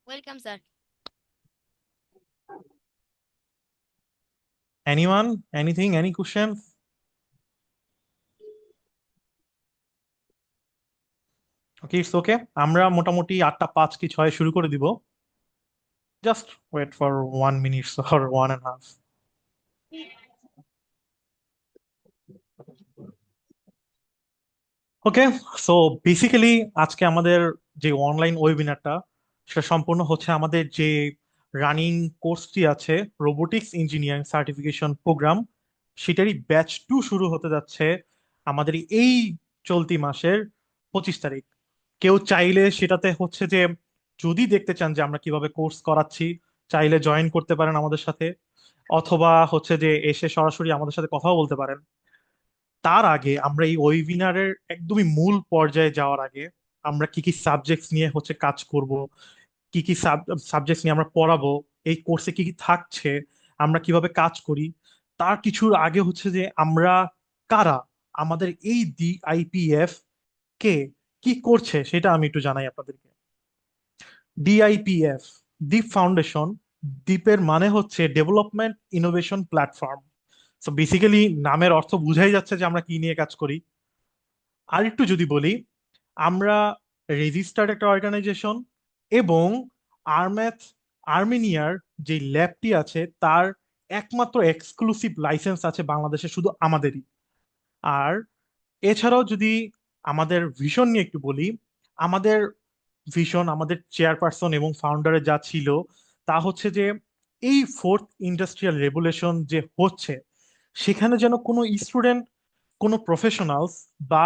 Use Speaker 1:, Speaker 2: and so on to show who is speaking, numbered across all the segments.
Speaker 1: Welcome, sir.
Speaker 2: Anyone? Anything? Any questions? Okay, it's okay. আমরা মোটামুটি 8:05 কি 8:06 শুরু করে দিব। জাস্ট ওয়েট ফর 1 মিনিট অর 1.5। ওকে, সো বেসিক্যালি আজকে আমাদের যে অনলাইন ওয়েবিনারটা সেটা সম্পূর্ণ হচ্ছে আমাদের যে রানিং কোর্সটি আছে, রোবোটিক্স ইঞ্জিনিয়ারিং সার্টিফিকেশন প্রোগ্রাম, সেটারই ব্যাচ 2 শুরু হতে যাচ্ছে আমাদের এই চলতি মাসের 25 তারিখ। কেউ চাইলে সেটাতে হচ্ছে যে যদি দেখতে চান যে আমরা কিভাবে কোর্স করাচ্ছি, চাইলে জয়েন করতে পারেন আমাদের সাথে, অথবা হচ্ছে যে এসে সরাসরি আমাদের সাথে কথাও বলতে পারেন। তার আগে আমরা এই ওয়েবিনারের একদমই মূল পর্যায়ে যাওয়ার আগে আমরা কি কি সাবজেক্টস নিয়ে হচ্ছে কাজ করব, কি কি সাবজেক্টস নিয়ে আমরা পড়াবো, এই কোর্সে কি কি থাকছে, আমরা কিভাবে কাজ করি, তার কিছুর আগে হচ্ছে যে আমরা কারা, আমাদের এই ডিআইপিএফ কে, কি করছে সেটা আমি একটু জানাই আপনাদেরকে। ডিআইপিএফ, দ্বীপ ফাউন্ডেশন। দ্বীপের মানে হচ্ছে development innovation platform. So basically নামের অর্থ বুঝাই যাচ্ছে যে আমরা কি নিয়ে কাজ করি। আর একটু যদি বলি, আমরা রেজিস্টার্ড একটা অর্গানাইজেশন, এবং আর্মেথ আর্মেনিয়ার যে ল্যাবটি আছে তার একমাত্র এক্সক্লুসিভ লাইসেন্স আছে বাংলাদেশে শুধু আমাদেরই। আর এছাড়াও যদি আমাদের ভিশন নিয়ে একটু বলি, আমাদের ভিশন, আমাদের চেয়ারপারসন এবং ফাউন্ডারের যা ছিল তা হচ্ছে যে এই ফোর্থ ইন্ডাস্ট্রিয়াল রেভলিউশন যে হচ্ছে সেখানে যেন কোনো স্টুডেন্ট, কোনো প্রফেশনালস বা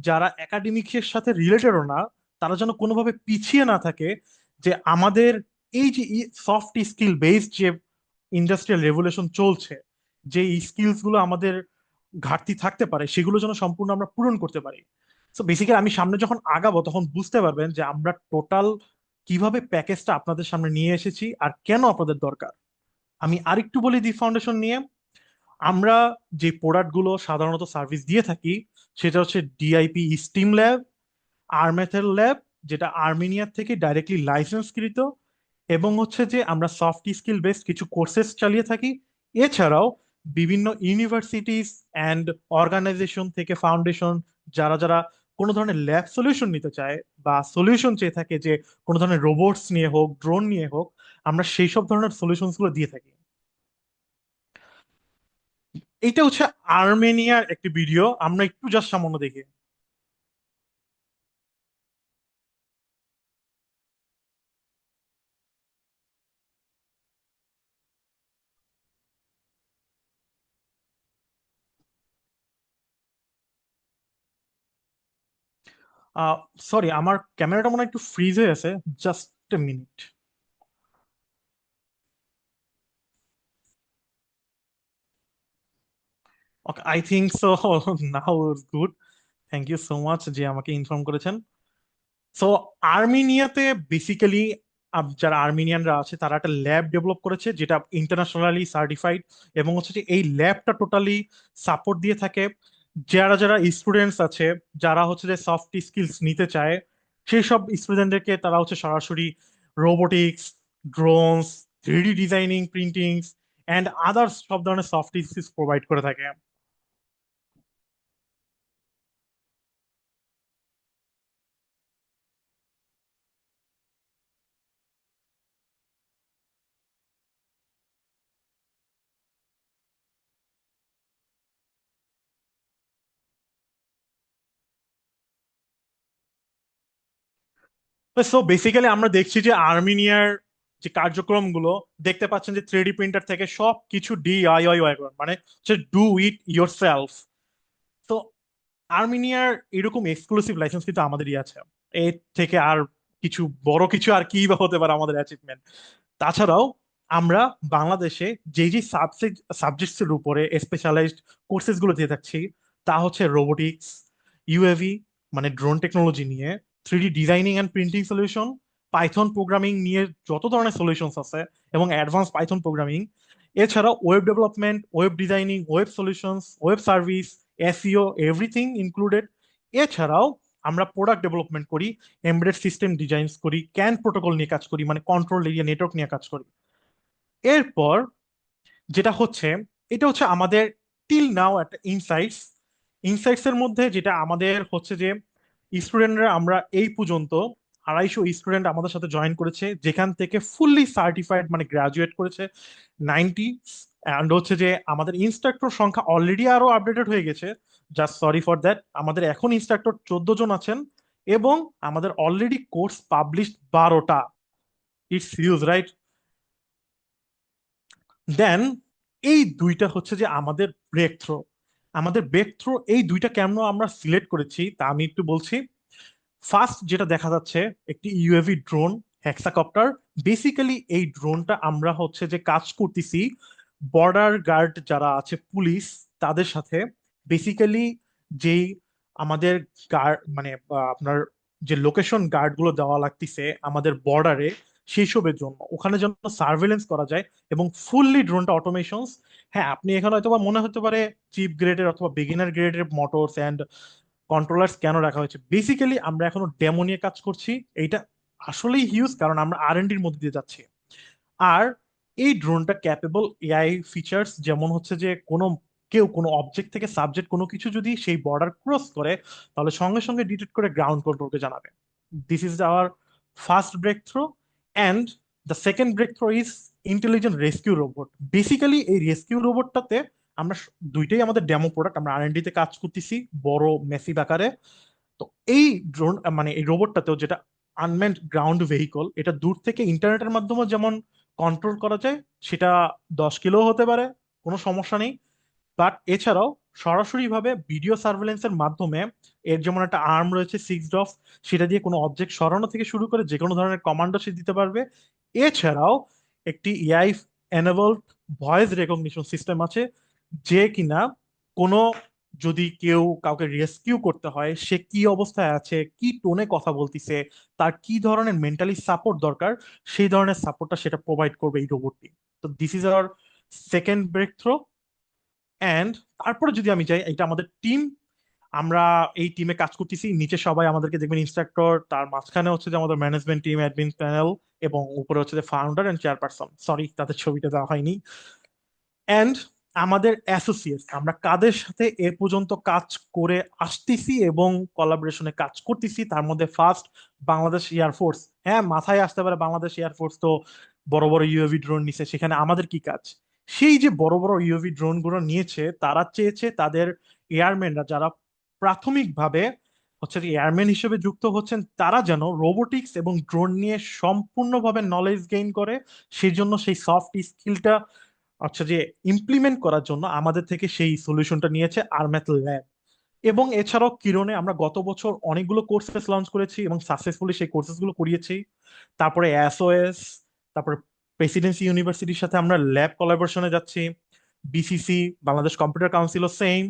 Speaker 2: যারা একাডেমিক্সের সাথে রিলেটেডও না, তারা যেন কোনোভাবে পিছিয়ে না থাকে। যে আমাদের এই যে সফট স্কিল বেসড যে ইন্ডাস্ট্রিয়াল রেভলিউশন চলছে, যে স্কিলস গুলো আমাদের ঘাটতি থাকতে পারে সেগুলো যেন সম্পূর্ণ আমরা পূরণ করতে পারি। সো বেসিক্যালি আমি সামনে যখন আগাবো তখন বুঝতে পারবেন যে আমরা টোটাল কিভাবে প্যাকেজটা আপনাদের সামনে নিয়ে এসেছি আর কেন আপনাদের দরকার। আমি আরেকটু বলি দি ফাউন্ডেশন নিয়ে। আমরা যে প্রোডাক্টগুলো সাধারণত সার্ভিস দিয়ে থাকি সেটা হচ্ছে ডিআইপি স্টিম ল্যাব, আর্মেথের ল্যাব, যেটা আর্মেনিয়ার থেকে ডাইরেক্টলি লাইসেন্সকৃত, এবং হচ্ছে যে আমরা সফট স্কিল বেসড কিছু কোর্সেস চালিয়ে থাকি। এছাড়াও বিভিন্ন ইউনিভার্সিটিস অ্যান্ড অর্গানাইজেশন থেকে ফাউন্ডেশন, যারা যারা কোনো ধরনের ল্যাব সলিউশন নিতে চায় বা সলিউশন চেয়ে থাকে যে কোনো ধরনের রোবটস নিয়ে হোক, ড্রোন নিয়ে হোক, আমরা সেই সব ধরনের সলিউশনস গুলো দিয়ে থাকি। এইটা হচ্ছে আর্মেনিয়ার একটি ভিডিও, আমরা একটু জাস্ট সামান্য দেখি। সরি, আমার ক্যামেরাটা মনে হয় একটু ফ্রিজ হয়ে আছে। Just a minute. Okay, I think so. Now good. Thank you so much যে আমাকে ইনফর্ম করেছেন। সো আর্মেনিয়াতে বেসিক্যালি যারা আর্মেনিয়ানরা আছে তারা একটা ল্যাব ডেভেলপ করেছে যেটা ইন্টারন্যাশনালি সার্টিফাইড, এবং হচ্ছে যে এই ল্যাবটা টোটালি সাপোর্ট দিয়ে থাকে যারা যারা স্টুডেন্টস আছে, যারা হচ্ছে যে সফট স্কিলস নিতে চায় সেই সব স্টুডেন্টদেরকে তারা হচ্ছে সরাসরি robotics, drones, 3D designing, printing and others সব ধরনের সফট স্কিলস প্রোভাইড করে থাকে। সো বেসিক্যালি আমরা দেখছি যে আর্মেনিয়ার যে কার্যক্রমগুলো, দেখতে পাচ্ছেন যে 3D প্রিন্টার থেকে সব কিছু ডিআইওয়াই, মানে হচ্ছে ডু ইট ইয়োর সেলফ। তো আর্মেনিয়ার এরকম এক্সক্লুসিভ লাইসেন্স কিন্তু আমাদেরই আছে। এর থেকে আর কিছু বড় কিছু আর কি বা হতে পারে আমাদের অ্যাচিভমেন্ট। তাছাড়াও আমরা বাংলাদেশে যে যে সাবজেক্টস এর উপরে স্পেশালাইজড কোর্সেস গুলো দিয়ে থাকছি তা হচ্ছে রোবোটিক্স, ইউএভি মানে ড্রোন টেকনোলজি নিয়ে, 3D designing and printing solution, Python programming নিয়ে যত ধরনের সলিউশনস আছে এবং অ্যাডভান্স পাইথন প্রোগ্রামিং, এছাড়াও web development, web designing, web solutions, web service, SEO, everything included. এছাড়াও আমরা প্রোডাক্ট ডেভেলপমেন্ট করি, এমবেডেড সিস্টেম ডিজাইন করি, ক্যান প্রোটোকল নিয়ে কাজ করি, মানে কন্ট্রোল এরিয়া নেটওয়ার্ক নিয়ে কাজ করি। এরপর যেটা হচ্ছে, এটা হচ্ছে আমাদের টিল নাও একটা ইনসাইটস। ইনসাইটস এর মধ্যে যেটা আমাদের হচ্ছে যে স্টুডেন্টরা, আমরা এই পর্যন্ত 250 স্টুডেন্ট আমাদের সাথে জয়েন করেছে, যেখান থেকে ফুললি সার্টিফাইড মানে গ্রাজুয়েট করেছে 90। অ্যান্ড হচ্ছে যে আমাদের ইনস্ট্রাক্টর সংখ্যা অলরেডি আরো আপডেটেড হয়ে গেছে, জাস্ট সরি ফর দ্যাট। আমাদের এখন ইনস্ট্রাক্টর 14 জন আছেন, এবং আমাদের অলরেডি কোর্স পাবলিশ 12টা। It's huge, right? দেন এই দুইটা হচ্ছে যে আমাদের ব্রেক থ্রো। আমাদের ব্রেক থ্রো এই দুইটা কেন আমরা সিলেক্ট করেছি তা আমি একটু বলছি। ফার্স্ট যেটা দেখা যাচ্ছে, একটি ইউএভি ড্রোন, হেক্সাকপ্টার। বেসিক্যালি এই ড্রোনটা আমরা হচ্ছে যে কাজ করতেছি বর্ডার গার্ড যারা আছে পুলিশ, তাদের সাথে। বেসিক্যালি যেই আমাদের গার্ড মানে আপনার যে লোকেশন গার্ড গুলো দেওয়া লাগতেছে আমাদের বর্ডারে, সেই সবের জন্য ওখানে যেন সার্ভেলেন্স করা যায়, এবং ফুললি ড্রোনটা অটোমেশনস। হ্যাঁ, আপনি এখানে হয়তো বা মনে হতে পারে চিপ গ্রেডের অথবা বিগিনার গ্রেডের মোটরস অ্যান্ড কন্ট্রোলার্স কেন রাখা হয়েছে। বেসিক্যালি আমরা এখনো ডেমো নিয়ে কাজ করছি। এইটা আসলেই হিউজ, কারণ আমরা আর&ডির মধ্যে দিয়ে যাচ্ছি। আর এই ড্রোনটা ক্যাপেবল এআই ফিচার্স, যেমন হচ্ছে যে কেউ কোনো অবজেক্ট থেকে সাবজেক্ট কোনো কিছু যদি সেই বর্ডার ক্রস করে, তাহলে সঙ্গে সঙ্গে ডিটেক্ট করে গ্রাউন্ড কন্ট্রোলকে জানাবে। This is our first breakthrough. And the second breakthrough is intelligent rescue robot. Basically এই রেস্কিউ রোবটটাতে আমরা দুইটাই আমাদের ডেমো প্রোডাক্ট, আমরা আর&ডি তে কাজ করতেছি বড় মেসিভ আকারে। তো এই ড্রোন মানে এই রোবটটাতেও, যেটা আনম্যান্ড গ্রাউন্ড ভেহিকল, এটা দূর থেকে ইন্টারনেটের মাধ্যমে যেমন কন্ট্রোল করা যায়, সেটা 10 কিলো হতে পারে, কোনো সমস্যা নেই। বাট এছাড়াও সরাসরি ভাবে ভিডিও সার্ভেলেন্সের মাধ্যমে, এর যেমন একটা আর্ম রয়েছে 6 ডফ, সেটা দিয়ে কোনো অবজেক্ট সরানো থেকে শুরু করে যে কোনো ধরনের কমান্ডো সে দিতে পারবে। এছাড়াও একটি AI enabled voice recognition system আছে, যে কিনা কোনো, যদি কেউ কাউকে রেস্কিউ করতে হয়, সে কি অবস্থায় আছে, কি টোনে কথা বলতিছে, তার কি ধরনের মেন্টালি সাপোর্ট দরকার, সেই ধরনের সাপোর্টটা সেটা প্রোভাইড করবে এই রোবটটি। তো this is our second breakthrough. And তারপরে যদি আমি যাই, এটা আমাদের টিম। আমরা এই টিমে কাজ করতেছি, নিচে সবাই আমাদেরকে দেখবেন ইনস্ট্রাক্টর, তার মাঝখানে হচ্ছে যে আমাদের ম্যানেজমেন্ট টিম, অ্যাডমিন প্যানেল, এবং উপরে হচ্ছে যে ফাউন্ডার এন্ড চেয়ারপারসন। সরি, তাদের ছবিটা দেওয়া হয়নি। অ্যান্ড আমাদের অ্যাসোসিয়েটস, আমরা কাদের সাথে এ পর্যন্ত কাজ করে আসতেছি এবং কোলাবোরেশনে কাজ করতেছি, তার মধ্যে ফার্স্ট বাংলাদেশ এয়ারফোর্স। হ্যাঁ, মাথায় আসতে পারে বাংলাদেশ এয়ারফোর্স তো বড় বড় ইউএভি ড্রোন নিছে, সেখানে আমাদের কি কাজ? সেই যে বড় বড় ইউএভি ড্রোন গুলো নিয়েছে, তারা চেয়েছে তাদের এয়ারম্যানরা যারা প্রাথমিকভাবে হচ্ছে যে এয়ারম্যান হিসেবে যুক্ত হচ্ছেন, তারা যেন রোবোটিক্স এবং ড্রোন নিয়ে সম্পূর্ণভাবে নলেজ গেইন করে। সেই জন্য সেই সফট স্কিলটা আচ্ছা যে ইমপ্লিমেন্ট করার জন্য আমাদের থেকে সেই সলিউশনটা নিয়েছে আরম্যাথ ল্যাব। এবং এছাড়াও কিরণে আমরা গত বছর অনেকগুলো কোর্সেস লঞ্চ করেছি এবং সাকসেসফুলি সেই কোর্সেস গুলো করিয়েছি। তারপরে এসওএস, তারপরে প্রেসিডেন্সি ইউনিভার্সিটির সাথে আমরা ল্যাব কোলাবোরেশনে যাচ্ছি। বিসিসি, বাংলাদেশ কম্পিউটার কাউন্সিলও সেম।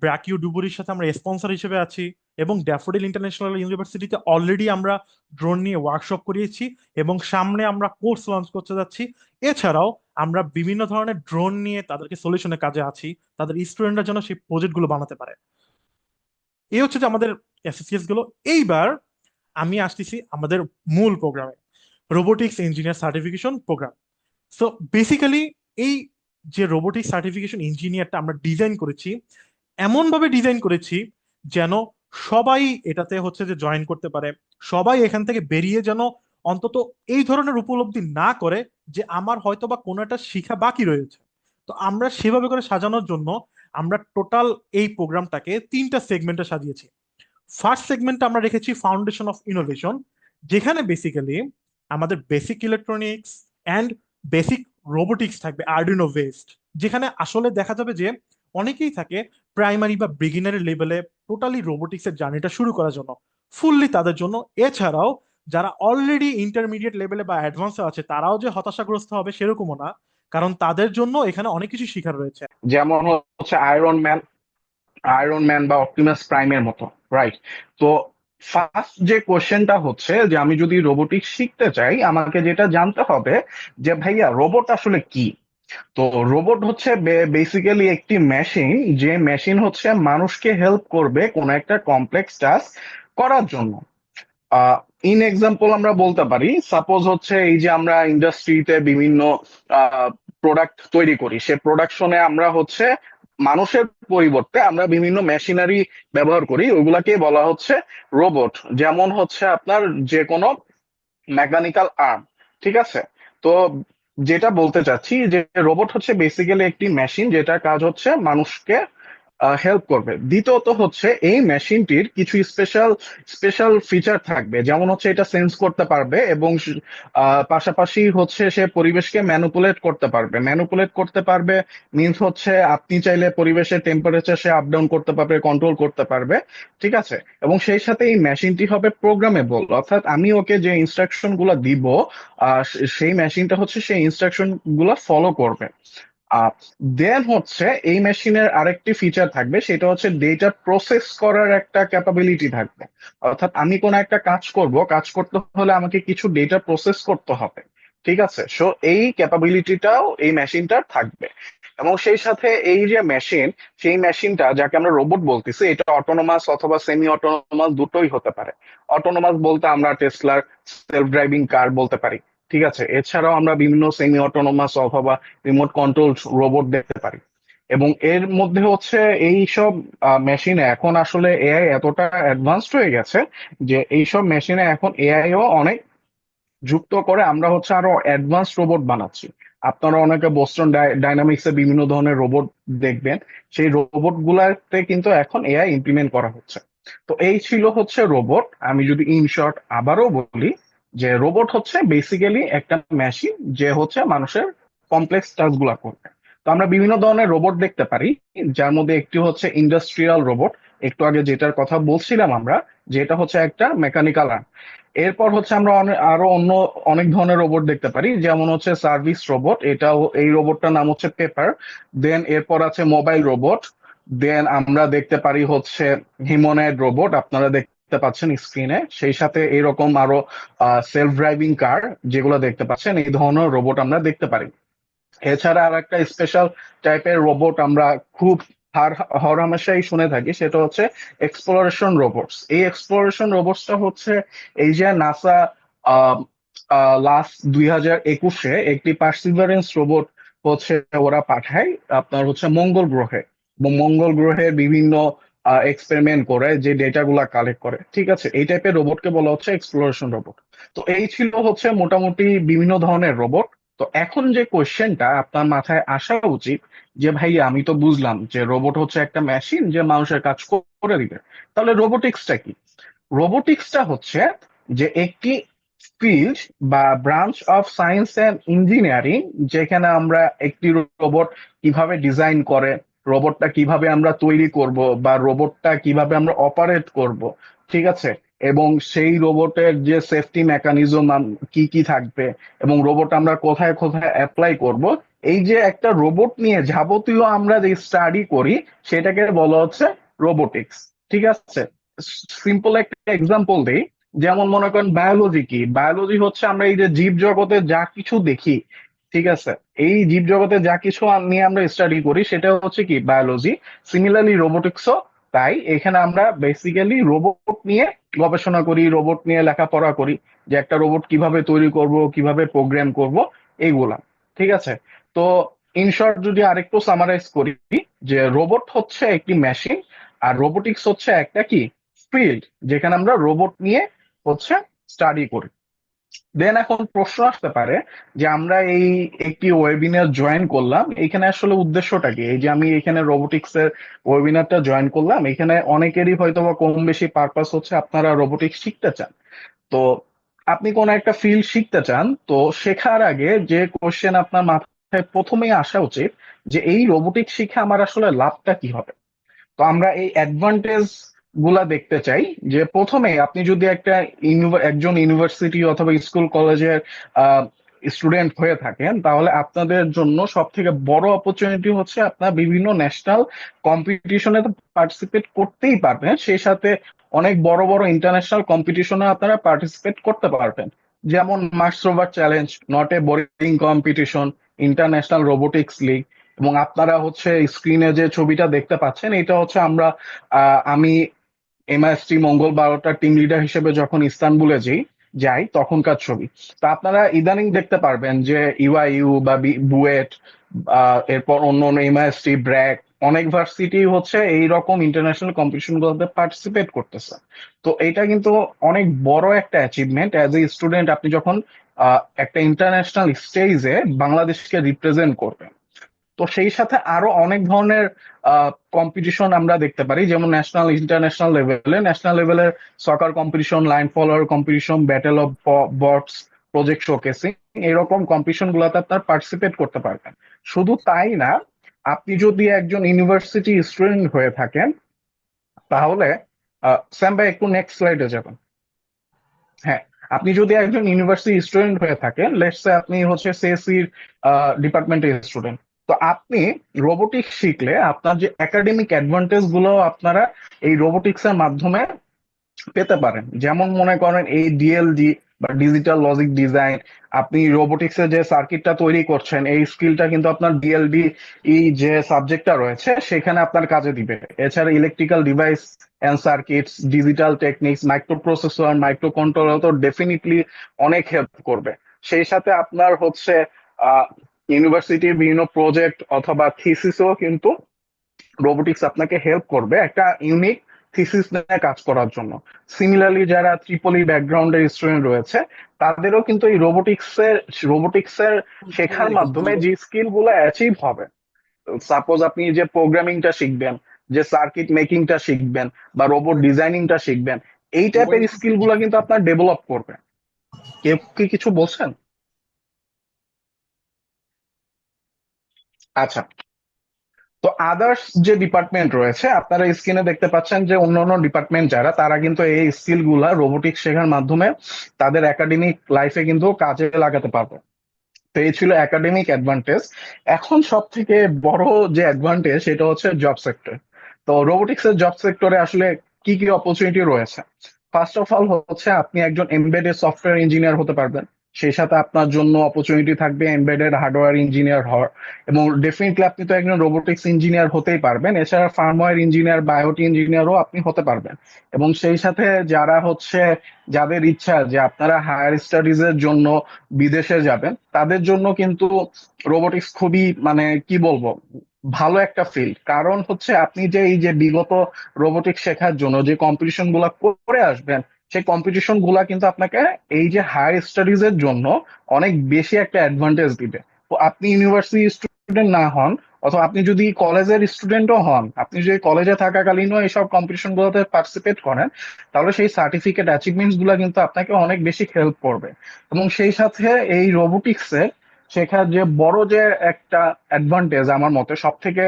Speaker 2: ব্র্যাকিউ ডুবুরির সাথে আমরা স্পন্সর হিসেবে আছি। এবং ড্যাফোডিল ইন্টারন্যাশনাল ইউনিভার্সিটিতে অলরেডি আমরা ড্রোন নিয়ে ওয়ার্কশপ করিয়েছি, এবং সামনে আমরা কোর্স লঞ্চ করতে যাচ্ছি। এছাড়াও আমরা বিভিন্ন ধরনের ড্রোন নিয়ে তাদেরকে সলিউশনের কাজে আছি, তাদের স্টুডেন্টরা যেন সেই প্রজেক্ট গুলো বানাতে পারে। এই হচ্ছে যে আমাদের অ্যাসোসিয়েটস গুলো। এইবার আমি আসতেছি আমাদের মূল প্রোগ্রামে, robotics engineer certification program. So basically এই যে রোবোটিক সার্টিফিকেশন ইঞ্জিনিয়ারটা আমরা ডিজাইন করেছি, এমন ভাবে ডিজাইন করেছি যেন সবাই এটাতে হচ্ছে যে জয়েন করতে পারে। সবাই এখান থেকে বেরিয়ে যেন অন্তত এই ধরনের উপলব্ধি না করে যে আমার হয়তো বা কোনো একটা শিখা বাকি রয়েছে। তো আমরা সেভাবে করে সাজানোর জন্য আমরা টোটাল এই প্রোগ্রামটাকে 3টা সেগমেন্টে সাজিয়েছি। ফার্স্ট সেগমেন্টে আমরা রেখেছি ফাউন্ডেশন অফ ইনোভেশন, যেখানে বেসিক্যালি আমাদের basic electronics and basic robotics থাকবে, আর্ডিনো বেসড। যেখানে আসলে দেখা যাবে যে অনেকেই থাকে প্রাইমারি বা বিগিনারি লেভেলে টোটালি রোবোটিক্স এর জার্নিটা শুরু করার জন্য, ফুললি তাদের জন্য। এছাড়াও যারা অলরেডি ইন্টারমিডিয়েট লেভেলে বা অ্যাডভান্সে আছে, তারাও যে হতাশাগ্রস্ত হবে সেরকমও না, কারণ তাদের জন্য এখানে অনেক কিছু শেখার রয়েছে।
Speaker 1: যেমন হচ্ছে আয়রন ম্যান বা অপটিমাস প্রাইমের মতো, রাইট? তো ফার্স্ট যে কোশ্চেনটা হচ্ছে যে আমি যদি রোবোটিক্স শিখতে চাই, আমাকে যেটা জানতে হবে যে ভাইয়া রোবট আসলে কি। তো রোবট হচ্ছে বেসিক্যালি একটি মেশিন, যে মেশিন হচ্ছে মানুষকে হেল্প করবে কোনো একটা কমপ্লেক্স টাস্ক করার জন্য। ইন এক্সাম্পল আমরা বলতে পারি, সাপোজ হচ্ছে এই যে আমরা ইন্ডাস্ট্রিতে বিভিন্ন প্রোডাক্ট তৈরি করি, সে প্রোডাকশনে আমরা হচ্ছে মানুষের পরিবর্তে আমরা বিভিন্ন মেশিনারি ব্যবহার করি, ওগুলাকে বলা হচ্ছে রোবট। যেমন হচ্ছে আপনার যে কোনো মেকানিক্যাল আর্ম, ঠিক আছে? তো যেটা বলতে চাচ্ছি যে রোবট হচ্ছে বেসিক্যালি একটি মেশিন যেটার কাজ হচ্ছে মানুষকে হেল্প করবে। দ্বিতীয়ত হচ্ছে এই মেশিনটির কিছু স্পেশাল স্পেশাল ফিচার থাকবে, যেমন হচ্ছে এটা সেন্স করতে পারবে এবং পাশাপাশি হচ্ছে সে পরিবেশকে ম্যানুপুলেট করতে পারবে। ম্যানুপুলেট করতে পারবে মিন্স হচ্ছে আপনি চাইলে পরিবেশের টেম্পারেচার সে আপ ডাউন করতে পারবে, কন্ট্রোল করতে পারবে, ঠিক আছে? এবং সেই সাথে এই মেশিনটি হবে প্রোগ্রামেবল, অর্থাৎ আমি ওকে যে ইনস্ট্রাকশন গুলা দিব সেই মেশিনটা হচ্ছে সেই ইনস্ট্রাকশন গুলা ফলো করবে। দেন হচ্ছে এই মেশিনের আরেকটি ফিচার থাকবে, সেটা হচ্ছে ডেটা প্রসেস করার একটা ক্যাপাবিলিটি থাকবে। অর্থাৎ আমি কোনো একটা কাজ করব, কাজ করতে হলে আমাকে কিছু ডেটা প্রসেস করতে হবে, ঠিক আছে? সো এই ক্যাপাবিলিটিটাও এই মেশিনটার থাকবে। এবং সেই সাথে এই যে মেশিন, সেই মেশিনটা যাকে আমরা রোবট বলতেছি, এটা অটোনোমাস অথবা সেমি অটোনোমাস দুটোই হতে পারে। অটোনোমাস বলতে আমরা টেসলার সেলফ ড্রাইভিং কার বলতে পারি, ঠিক আছে? এছাড়াও আমরা বিভিন্ন সেমি অটোনোমাস অথবা রিমোট কন্ট্রোল রোবট দেখতে পারি। এবং এর মধ্যে হচ্ছে এইসব মেশিনে এখন আসলে এআই এতটা অ্যাডভান্সড হয়ে গেছে যে এইসব মেশিনে এখন এআইও অনেক যুক্ত করে আমরা হচ্ছে আরো অ্যাডভান্স রোবট বানাচ্ছি। আপনারা অনেকে বোস্টন ডাইনামিক্স এর বিভিন্ন ধরনের রোবট দেখবেন, সেই রোবট গুলাতে কিন্তু এখন এআই ইমপ্লিমেন্ট করা হচ্ছে। তো এই ছিল হচ্ছে রোবট। আমি যদি ইন শর্ট আবারও বলি যে রোবট হচ্ছে বেসিক্যালি একটা মেশিন যে হচ্ছে মানুষের কমপ্লেক্স টাস্ক গুলা করবে। তো আমরা বিভিন্ন ধরনের রোবট দেখতে পারি, যার মধ্যে একটি হচ্ছে ইন্ডাস্ট্রিয়াল রোবট, একটু আগে যেটার কথা বলছিলাম আমরা, যেটা হচ্ছে একটা মেকানিক্যাল। এরপর হচ্ছে আমরা আরো অন্য অনেক ধরনের রোবট দেখতে পারি, যেমন হচ্ছে সার্ভিস রোবট, এটাও এই রোবটটার নাম হচ্ছে পেপার। দেন এরপর আছে মোবাইল রোবট। দেন আমরা দেখতে পারি হচ্ছে হিউম্যানয়েড রোবট, আপনারা দেখতে পাচ্ছেন স্ক্রিনে। সেই সাথে এরকম আরো সেলফ ড্রাইভিং কার যেগুলো দেখতে পাচ্ছেন, এই ধরনের রোবট আমরা দেখতে পারি। এছাড়া আর একটা স্পেশাল টাইপের রোবট আমরা খুব হরহামেশাই শুনে থাকি, সেটা হচ্ছে এক্সপ্লোরেশন রোবটস। এই এক্সপ্লোরেশন রোবটসটা হচ্ছে এই যে নাসা লাস্ট 2021-এ একটি পার্সিভারেন্স রোবট হচ্ছে ওরা পাঠায় আপনার হচ্ছে মঙ্গল গ্রহে, এবং মঙ্গল গ্রহের বিভিন্ন এক্সপেরিমেন্ট করে যে ডেটা গুলা কালেক্ট করে, ঠিক আছে? এই টাইপের রোবটকে বলা হচ্ছে এক্সপ্লোরেশন রোবট। তো এই ছিল হচ্ছে মোটামুটি বিভিন্ন ধরনের রোবট। তো এখন যে কোয়েশ্চেনটা আপনার মাথায় আসা উচিত যে ভাই আমি তো বুঝলাম যে রোবট হচ্ছে একটা মেশিন যে মানুষের কাজ করে দিবে, তাহলে রোবোটিক্সটা কি? রোবোটিক্সটা হচ্ছে যে একটি ফিল্ড বা branch of science and engineering, যেখানে আমরা একটি রোবট কিভাবে ডিজাইন করে, রোবটটা কিভাবে আমরা তৈরি করব, বা রোবটটা কিভাবে আমরা অপারেট করব, ঠিক আছে? এবং সেই রোবটের যে সেফটি মেকানিজম কি কি থাকবে, এবং রোবট আমরা কোথায় কোথায় অ্যাপ্লাই করব, এই যে একটা রোবট নিয়ে যাবতীয় আমরা যে স্টাডি করি, সেটাকে বলা হচ্ছে রোবোটিক্স, ঠিক আছে? সিম্পল একটা এক্সাম্পল দেই, যেমন মনে করেন বায়োলজি কি? বায়োলজি হচ্ছে আমরা এই যে জীব জগতে যা কিছু দেখি, ঠিক আছে? এই জীব জগতে যা কিছু নিয়ে আমরা স্টাডি করি সেটা হচ্ছে কি বায়োলজি। সিমিলারলি রোবোটিক্সও তাই, এখানে আমরা বেসিক্যালি রোবট নিয়ে গবেষণা করি, রোবট নিয়ে লেখাপড়া করি, যে একটা রোবট কিভাবে তৈরি করব, কিভাবে প্রোগ্রাম করব, এইগুলা, ঠিক আছে? তো ইন শর্ট যদি আরেকটু সামারাইজ করি, যে রোবট হচ্ছে একটি মেশিন, আর রোবোটিক্স হচ্ছে একটা কি ফিল্ড যেখানে আমরা রোবট নিয়ে হচ্ছে স্টাডি করি। দেন এখন প্রশ্ন আসতে পারে যে আমরা এই একটি ওয়েবিনার জয়েন করলাম, এখানে আসলে উদ্দেশ্যটা কি? এই যে আমি এখানে রোবোটিক্স এর ওয়েবিনারটা জয়েন করলাম, এখানে অনেকেরই হয়তো বা কম বেশি পারপাস হচ্ছে আপনারা রোবোটিক্স শিখতে চান। তো আপনি কোন একটা ফিল্ড শিখতে চান, তো শেখার আগে যে কোশ্চেন আপনার মাথায় প্রথমেই আসা উচিত যে এই রোবোটিক্স শিখে আমার আসলে লাভটা কি হবে। তো আমরা এই অ্যাডভান্টেজ গুলা দেখতে চাই। যে প্রথমে আপনি যদি একটা একজন ইউনিভার্সিটি অথবা স্কুল কলেজের স্টুডেন্ট হয়ে থাকেন, তাহলে আপনাদের জন্য সব থেকে বড় অপরচুনিটি হচ্ছে আপনার বিভিন্ন ন্যাশনাল কম্পিটিশনে পার্টিসিপেট করতেই পারবেন, সেই সাথে অনেক বড় বড় ইন্টারন্যাশনাল কম্পিটিশনে আপনারা পার্টিসিপেট করতে পারবেন। যেমন Mars rover challenge, not a boring competition, international robotics league. এবং আপনারা হচ্ছে স্ক্রিনে যে ছবিটা দেখতে পাচ্ছেন, এটা হচ্ছে আমি এমআইএসটি মঙ্গল 12টার টিম লিডার হিসেবে যখন ইস্তানবুলে যাই তখনকার ছবি। তো আপনারা ইদানিং দেখতে পারবেন যে ইউআইইউ বা বুয়েট, এরপর অন্য অন্য এমআইএসটি, ব্র্যাক, অনেক ভার্সিটি হচ্ছে এইরকম ইন্টারন্যাশনাল কম্পিটিশন গুলোতে পার্টিসিপেট করতেছে। তো এটা কিন্তু অনেক বড় একটা অ্যাচিভমেন্ট অ্যাজ এ স্টুডেন্ট, আপনি যখন একটা ইন্টারন্যাশনাল স্টেজে বাংলাদেশকে রিপ্রেজেন্ট করবেন। তো সেই সাথে আরো অনেক ধরনের কম্পিটিশন আমরা দেখতে পারি, যেমন ন্যাশনাল ইন্টারন্যাশনাল লেভেলে, ন্যাশনাল লেভেলের soccer competition, line follower competition, battle of bots, project showcasing, এরকম কম্পিটিশন গুলোতে আপনার পার্টিসিপেট করতে পারবেন। শুধু তাই না, আপনি যদি একজন ইউনিভার্সিটি স্টুডেন্ট হয়ে থাকেন তাহলে স্যাম ভাই একটু নেক্সট স্লাইডে যাবেন। হ্যাঁ, আপনি যদি একজন ইউনিভার্সিটি স্টুডেন্ট হয়ে থাকেন, লেটস সে আপনি হচ্ছে সিএসসির ডিপার্টমেন্টের স্টুডেন্ট, তো আপনি রোবোটিক্স শিখলে আপনার যে একাডেমিক অ্যাডভান্টেজ গুলো আপনারা এই রোবোটিক্স এর মাধ্যমে পেতে পারেন। যেমন মনে করেন এই ডিএলডি বা ডিজিটাল লজিক ডিজাইন, আপনি রোবোটিক্স এর যে সার্কিটটা তৈরি করছেন, এই স্কিলটা কিন্তু আপনার ডিএলডি যে সাবজেক্টটা রয়েছে সেখানে আপনার কাজে দিবে। এছাড়া electrical device and circuits, digital techniques, microprocessor, microcontroller তো ডেফিনেটলি অনেক হেল্প করবে। সেই সাথে আপনার হচ্ছে ইউনিভার্সিটির বিভিন্ন প্রজেক্ট অথবা থিসিসও কিন্তু রোবোটিক্স আপনাকে হেল্প করবে একটা ইউনিক থিসিস নিয়ে কাজ করার জন্য। সিমিলারলি যারা ত্রিপলি ব্যাকগ্রাউন্ডের স্টুডেন্ট রয়েছে তাদেরও কিন্তু এই রোবোটিক্স এর শেখার মাধ্যমে যে স্কিল গুলো অ্যাচিভ হবে, সাপোজ আপনি যে প্রোগ্রামিংটা শিখবেন, যে সার্কিট মেকিংটা শিখবেন বা রোবট ডিজাইনিংটা শিখবেন, এই টাইপের স্কিল গুলো কিন্তু আপনার ডেভেলপ করবে। কেউ কি কিছু বলছেন? আচ্ছা, তো আদার্স যে ডিপার্টমেন্ট রয়েছে আপনারা স্ক্রিনে দেখতে পাচ্ছেন যে অন্যান্য ডিপার্টমেন্ট যারা, তারা কিন্তু এই স্কিল গুলা রোবোটিক্স শেখার মাধ্যমে তাদের একাডেমিক লাইফে কিন্তু কাজে লাগাতে পারবে। তো এই ছিল একাডেমিক অ্যাডভান্টেজ। এখন সব থেকে বড় যে অ্যাডভান্টেজ সেটা হচ্ছে জব সেক্টর। তো রোবোটিক্স এর জব সেক্টরে আসলে কি কি অপরচুনিটি রয়েছে? ফার্স্ট অফ অল হচ্ছে আপনি একজন এমবেডেড সফটওয়্যার ইঞ্জিনিয়ার হতে পারবেন। সেই সাথে আপনার জন্য অপরচুনিটি থাকবে এমবেডেড হার্ডওয়্যার ইঞ্জিনিয়ার হওয়ার, এবং ডেফিনেটলি আপনি তো একজন রোবোটিক্স ইঞ্জিনিয়ার হতেই পারবেন। এছাড়া ফার্মওয়্যার ইঞ্জিনিয়ার, বায়োটি ইঞ্জিনিয়ারও আপনি হতে পারবেন। এবং সেই সাথে যারা হচ্ছে, যাদের ইচ্ছা যে আপনারা হায়ার স্টাডিজ এর জন্য বিদেশে যাবেন, তাদের জন্য কিন্তু রোবোটিক্স খুবই মানে কি বলবো, ভালো একটা ফিল্ড। কারণ হচ্ছে আপনি যে এই যে বিগত রোবোটিক্স শেখার জন্য যে কম্পিটিশন গুলা করে আসবেন, সেই কম্পিটিশন গুলা কিন্তু আপনাকে এই যে হায়ার স্টাডিজ এর জন্য অনেক বেশি একটা অ্যাডভান্টেজ দিবে। তো আপনি ইউনিভার্সিটি স্টুডেন্ট না হন, অথবা আপনি যদি কলেজের স্টুডেন্টও হন, আপনি যদি কলেজে থাকাকালীনও এইসব কম্পিটিশন গুলোতে পার্টিসিপেট করেন, তাহলে সেই সার্টিফিকেট অ্যাচিভমেন্টস গুলা কিন্তু আপনাকে অনেক বেশি হেল্প করবে। এবং সেই সাথে এই রোবোটিক্সের শেখার যে বড় যে একটা অ্যাডভান্টেজ, আমার মতে সব থেকে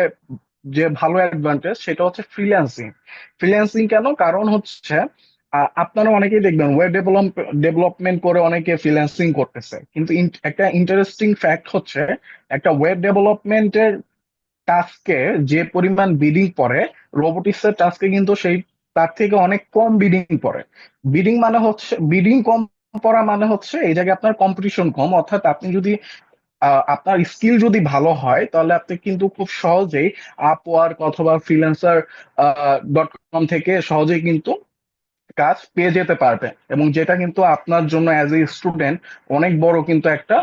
Speaker 1: যে ভালো অ্যাডভান্টেজ সেটা হচ্ছে ফ্রিল্যান্সিং। ফ্রিল্যান্সিং কেন? কারণ হচ্ছে আপনারা অনেকেই দেখবেন ওয়েব ডেভেলপমেন্ট করে অনেকে ফ্রিল্যান্সিং করতেছে, কিন্তু একটা ইন্টারেস্টিং ফ্যাক্ট হচ্ছে একটা ওয়েব ডেভেলপমেন্টের টাস্কে যে পরিমাণ বিডিং পড়ে, রোবোটিক্স এর টাস্কে কিন্তু সেই তার থেকে অনেক কম বিডিং পড়ে। বিডিং কম পড়া মানে হচ্ছে এই জায়গায় আপনার কম্পিটিশন কম, অর্থাৎ আপনি যদি আপনার স্কিল যদি ভালো হয় তাহলে আপনি কিন্তু খুব সহজেই আপওয়ার্ক অথবা ফ্রিল্যান্সার .com থেকে সহজেই কিন্তু কাজ পেয়ে যেতে পারবে, এবং যেটা কিন্তু আপনার জন্য অ্যাজ এ স্টুডেন্ট অনেক বড় কিন্তু একটা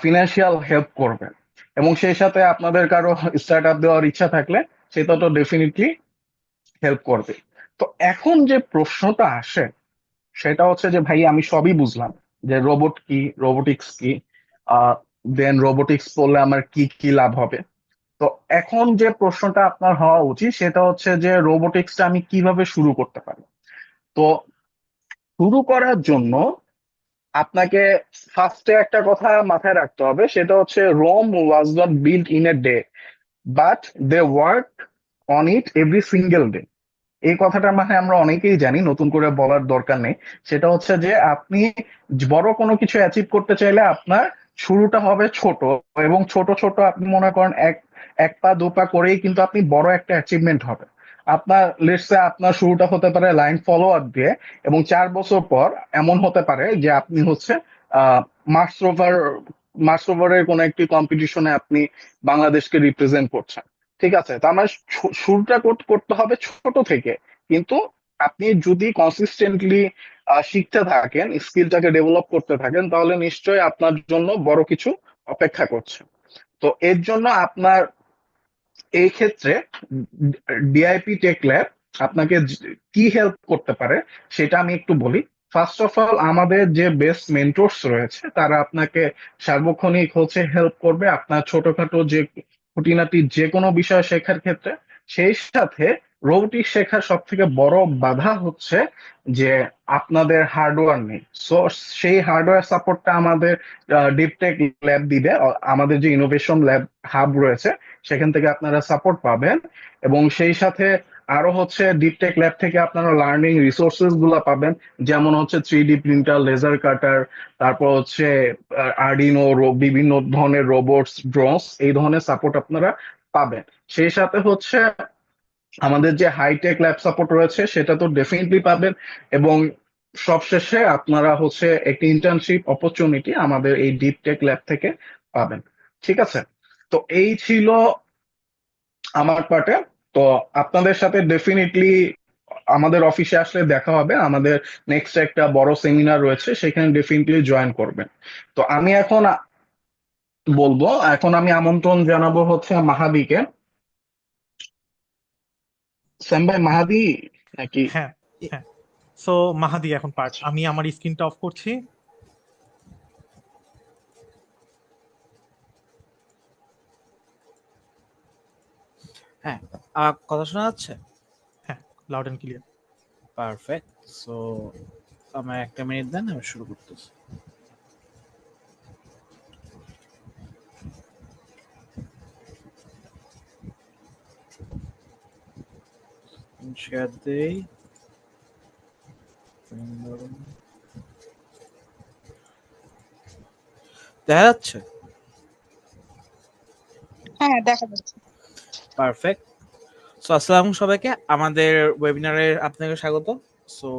Speaker 1: ফিনান্সিয়াল হেল্প করবে। এবং সেই সাথে আপনাদের কারো স্টার্ট আপ দেওয়ার ইচ্ছা থাকলে সেটা তো ডেফিনেটলি হেল্প করবে। তো এখন যে প্রশ্নটা আসে সেটা হচ্ছে যে ভাই আমি সবই বুঝলাম যে রোবট কি, রোবোটিক্স কি, দেন রোবোটিক্স পড়লে আমার কি কি লাভ হবে। তো এখন যে প্রশ্নটা আপনার হওয়া উচিত সেটা হচ্ছে যে রোবোটিক্সটা আমি কিভাবে শুরু করতে পারি। তো শুরু করার জন্য আপনাকে ফার্স্টে একটা কথা মাথায় রাখতে হবে, সেটা হচ্ছে Rome was not build in a day, but they work on it every single day. এই কথাটা মানে আমরা অনেকেই জানি, নতুন করে বলার দরকার নেই। সেটা হচ্ছে যে আপনি বড় কোনো কিছু অ্যাচিভ করতে চাইলে আপনার শুরুটা হবে ছোট, এবং ছোট ছোট আপনি মনে করেন এক এক পা দু পা করেই কিন্তু আপনি বড় একটা অ্যাচিভমেন্ট হবে। আপনার লেটস সে আপনার শুরুটা হতে পারে লাইন ফলোয়ার দিয়ে, এবং 4 বছর পর এমন হতে পারে যে আপনি হচ্ছে আহ মার্স রোভার মার্স রোভারের কোনো একটি কম্পিটিশনে আপনি বাংলাদেশকে রিপ্রেজেন্ট করছেন। ঠিক আছে, তো আমার শুরুটা করতে হবে ছোট থেকে, কিন্তু আপনি যদি কনসিস্টেন্টলি শিখতে থাকেন, স্কিলটাকে ডেভেলপ করতে থাকেন, তাহলে নিশ্চয়ই আপনার জন্য বড় কিছু অপেক্ষা করছে। তো এর জন্য আপনার এই ক্ষেত্রে ডিআইপি টেক ল্যাব আপনাকে কি হেল্প করতে পারে সেটা আমি একটু বলি। ফার্স্ট অফ অল, আমাদের যে বেস্ট মেন্টরস রয়েছে তারা আপনাকে সার্বক্ষণিক হচ্ছে হেল্প করবে আপনার ছোটখাটো যে খুঁটিনাটি যে কোনো বিষয় শেখার ক্ষেত্রে। সেই সাথে রোবোটিক শেখার সব থেকে বড় বাধা হচ্ছে যে আপনাদের হার্ডওয়্যার নেই। সো সেই হার্ডওয়্যার সাপোর্টটা আমাদের ডিপটেক ল্যাব দিবে। আমাদের যে ইনোভেশন ল্যাব হাব রয়েছে সেখান থেকে আপনারা সাপোর্ট পাবেন। এবং সেই সাথে আরো হচ্ছে ডিপটেক ল্যাব থেকে আপনারা লার্নিং রিসোর্সেস গুলা পাবেন, যেমন হচ্ছে 3D প্রিন্টার, লেজার কাটার, তারপর হচ্ছে আর্ডিনো, বিভিন্ন ধরনের রোবটস, ড্রোনস, এই ধরনের সাপোর্ট আপনারা পাবেন। সেই সাথে হচ্ছে আমাদের যে হাইটেক ল্যাব সাপোর্ট রয়েছে সেটা তো ডেফিনেটলি পাবেন। এবং সবশেষে আপনারা হচ্ছে একটি ইন্টার্নশিপ অপরচুনিটি আমাদের এই ডিপ টেক ল্যাব থেকে পাবেন। ঠিক আছে, তো এই ছিল আমার পার্টে। তো আপনাদের সাথে ডেফিনেটলি আমাদের অফিসে আসলে দেখা হবে। আমাদের নেক্সট একটা বড় সেমিনার রয়েছে, সেখানে ডেফিনেটলি জয়েন করবেন। তো আমি এখন বলবো, এখন আমি আমন্ত্রণ জানাবো হচ্ছে মাহাদিকে। স্যাম ভাই, মাহাদি নাকি?
Speaker 2: হ্যাঁ, হ্যাঁ। সো মাহাদি এখন পার্ট,
Speaker 1: আচ্ছা,
Speaker 2: আমি আমার স্ক্রিনটা অফ করছি।
Speaker 3: হ্যাঁ, কথা শোনা যাচ্ছে?
Speaker 2: হ্যাঁ, loud and clear.
Speaker 3: Perfect. So আমার একটা মিনিট দেন, আমি শুরু করতেছি। শেয়ার দেই। দেখা যাচ্ছে?
Speaker 4: হ্যাঁ, দেখা যাচ্ছে।
Speaker 3: পারফেক্ট। সো আসসালামু সবাইকে, আমাদের ওয়েবিনারে আপনাকে স্বাগত। So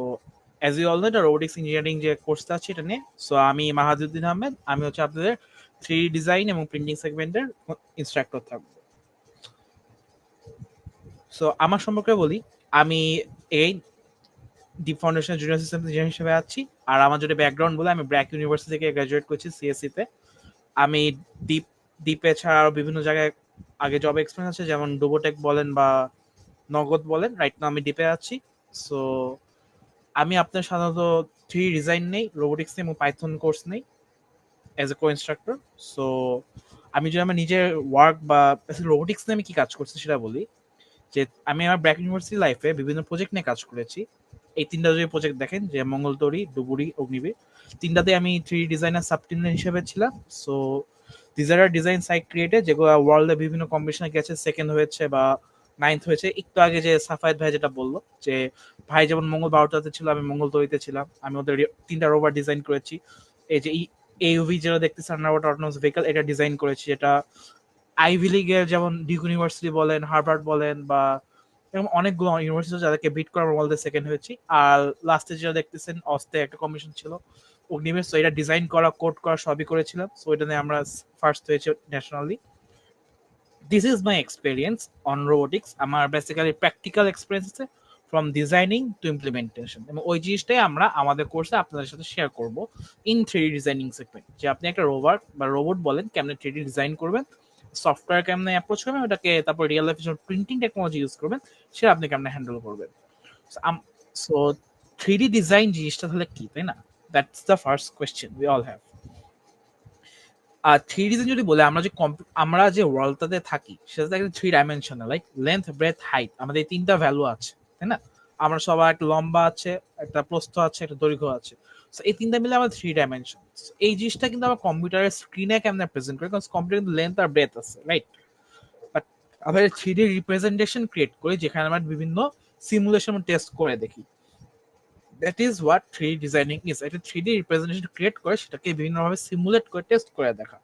Speaker 3: as you all know, এটা রোবোটিক্স ইঞ্জিনিয়ারিং যে কোর্সটা আছে এটা নিয়ে। সো আমি মাহাদুদ্দিন আহমেদ, আমি হচ্ছে আপনাদের 3D ডিজাইন এবং প্রিন্টিং সেগমেন্টের ইনস্ট্রাক্টর থাকবো। সো আমার সম্পর্কে বলি, আমি এই deep foundation junior system engineer হিসেবে আছি। আর আমার যদি ব্যাকগ্রাউন্ড বলে, আমি ব্র্যাক ইউনিভার্সিটি থেকে গ্রাজুয়েট করেছি সিএসসি তে। আমি ডিপ ডিপে ছাড়া আরো বিভিন্ন জায়গায় আগে জব এক্সপিরিয়েন্স আছে, যেমন ডোবোটেক বলেন বা নগদ বলেন। রাইট নাও আমি ডিপে আছি। সো আমি আপনার সাধারণত 3D ডিজাইন নেই, রোবোটিক্স নেই এবং পাইথন কোর্স নেই as a co instructor. So আমি যদি আমার নিজের ওয়ার্ক বা রোবোটিক্স নিয়ে আমি কি কাজ করছি সেটা বলি, যে আমি আমার ব্র্যাক ইউনিভার্সিটি লাইফে বিভিন্ন প্রজেক্ট নিয়ে কাজ করেছি। এই তিনটা যদি প্রজেক্ট দেখেন, যে মঙ্গলতরী, ডুবুরি, অগ্নিবীর, তিনটাতে আমি 3D ডিজাইনার সাবটিম হিসেবে ছিলাম। So these are design site created, যেগুলো ওয়ার্ল্ডে বিভিন্ন কম্পিটিশনে গেছে, সেকেন্ড হয়েছে বা নাইন্থ হয়েছে। একটু আগে যে সাফায়েত ভাই যেটা বললো, যে ভাই যেমন মঙ্গল 12টাতে ছিল, আমি মঙ্গলতরীতে ছিলাম। আমি ওদের তিনটা রোভার ডিজাইন করেছি। এই যে এইউভি যেটা দেখতেছেন, আন্ডারওয়াটার অটোনমাস ভেহিকল, এটা ডিজাইন করেছি, যেটা আইভি লিগের যেমন ডিউক ইউনিভার্সিটি বলেন, হার্ভার্ড বলেন, বা এরকম অনেকগুলো ইউনিভার্সিটি যাদেরকে বিট করার ওয়ার্ল্ডে সেকেন্ড হয়েছি। আর লাস্টে যেটা দেখতেছেন, অস্তে একটা কমিশন ছিল অগ্নিবেশ, তো এটা ডিজাইন করা, কোড করা সবই করেছিলাম। সো এটা নিয়ে আমরা ফার্স্ট হয়েছে nationally. This is my experience on robotics. আমার বেসিক্যালি প্র্যাকটিক্যাল এক্সপিরিয়েন্স আছে ফ্রম ডিজাইনিং টু ইমপ্লিমেন্টেশন, এবং ওই জিনিসটাই আমরা আমাদের কোর্সে আপনাদের সাথে শেয়ার করব ইন 3D ডিজাইনিং সেগমেন্ট। যে আপনি একটা রোবট বা রোবট বলেন কেমনে 3D ডিজাইন করবেন, সফটওয়্যার কেমনে অ্যাপ্রোচ করবেন ওটাকে, তারপর রিয়েল লাইফে যখন প্রিন্টিং টেকনোলজি ইউজ করবেন সেটা আপনি কেমনে হ্যান্ডেল করবেন। সো 3D ডিজাইন জিনিসটা তাহলে কি, তাই না? That's the first question we all have. আর 3D ডিজাইন যদি বলে, আমরা যে ওয়ার্ল্ডটাতে থাকি সেটা একটা 3 dimensional, like length, breadth, height. আমাদের এই তিনটা ভ্যালু আছে, তাই না? আমরা সবার একটা লম্বা আছে, একটা প্রস্থ আছে, একটা দৈর্ঘ্য আছে। সো এই তিনটা মিলে আমাদের 3 ডাইমেনশন। এই জিনিসটা কিন্তু আমরা কম্পিউটারের স্ক্রিনে কেমনে প্রেজেন্ট করি, কারণ কম্পিউটার কিন্তু লেন্থ আর ব্রেথ আছে, রাইট? বাট আমরা 3D রিপ্রেজেন্টেশন ক্রিয়েট করি, যেখানে আমরা বিভিন্ন সিমুলেশন টেস্ট করে দেখি। That is what 3D designing is. একটা 3D রিপ্রেজেন্টেশন ক্রিয়েট করে সেটাকে বিভিন্নভাবে সিমুলেট করে টেস্ট করে দেখা।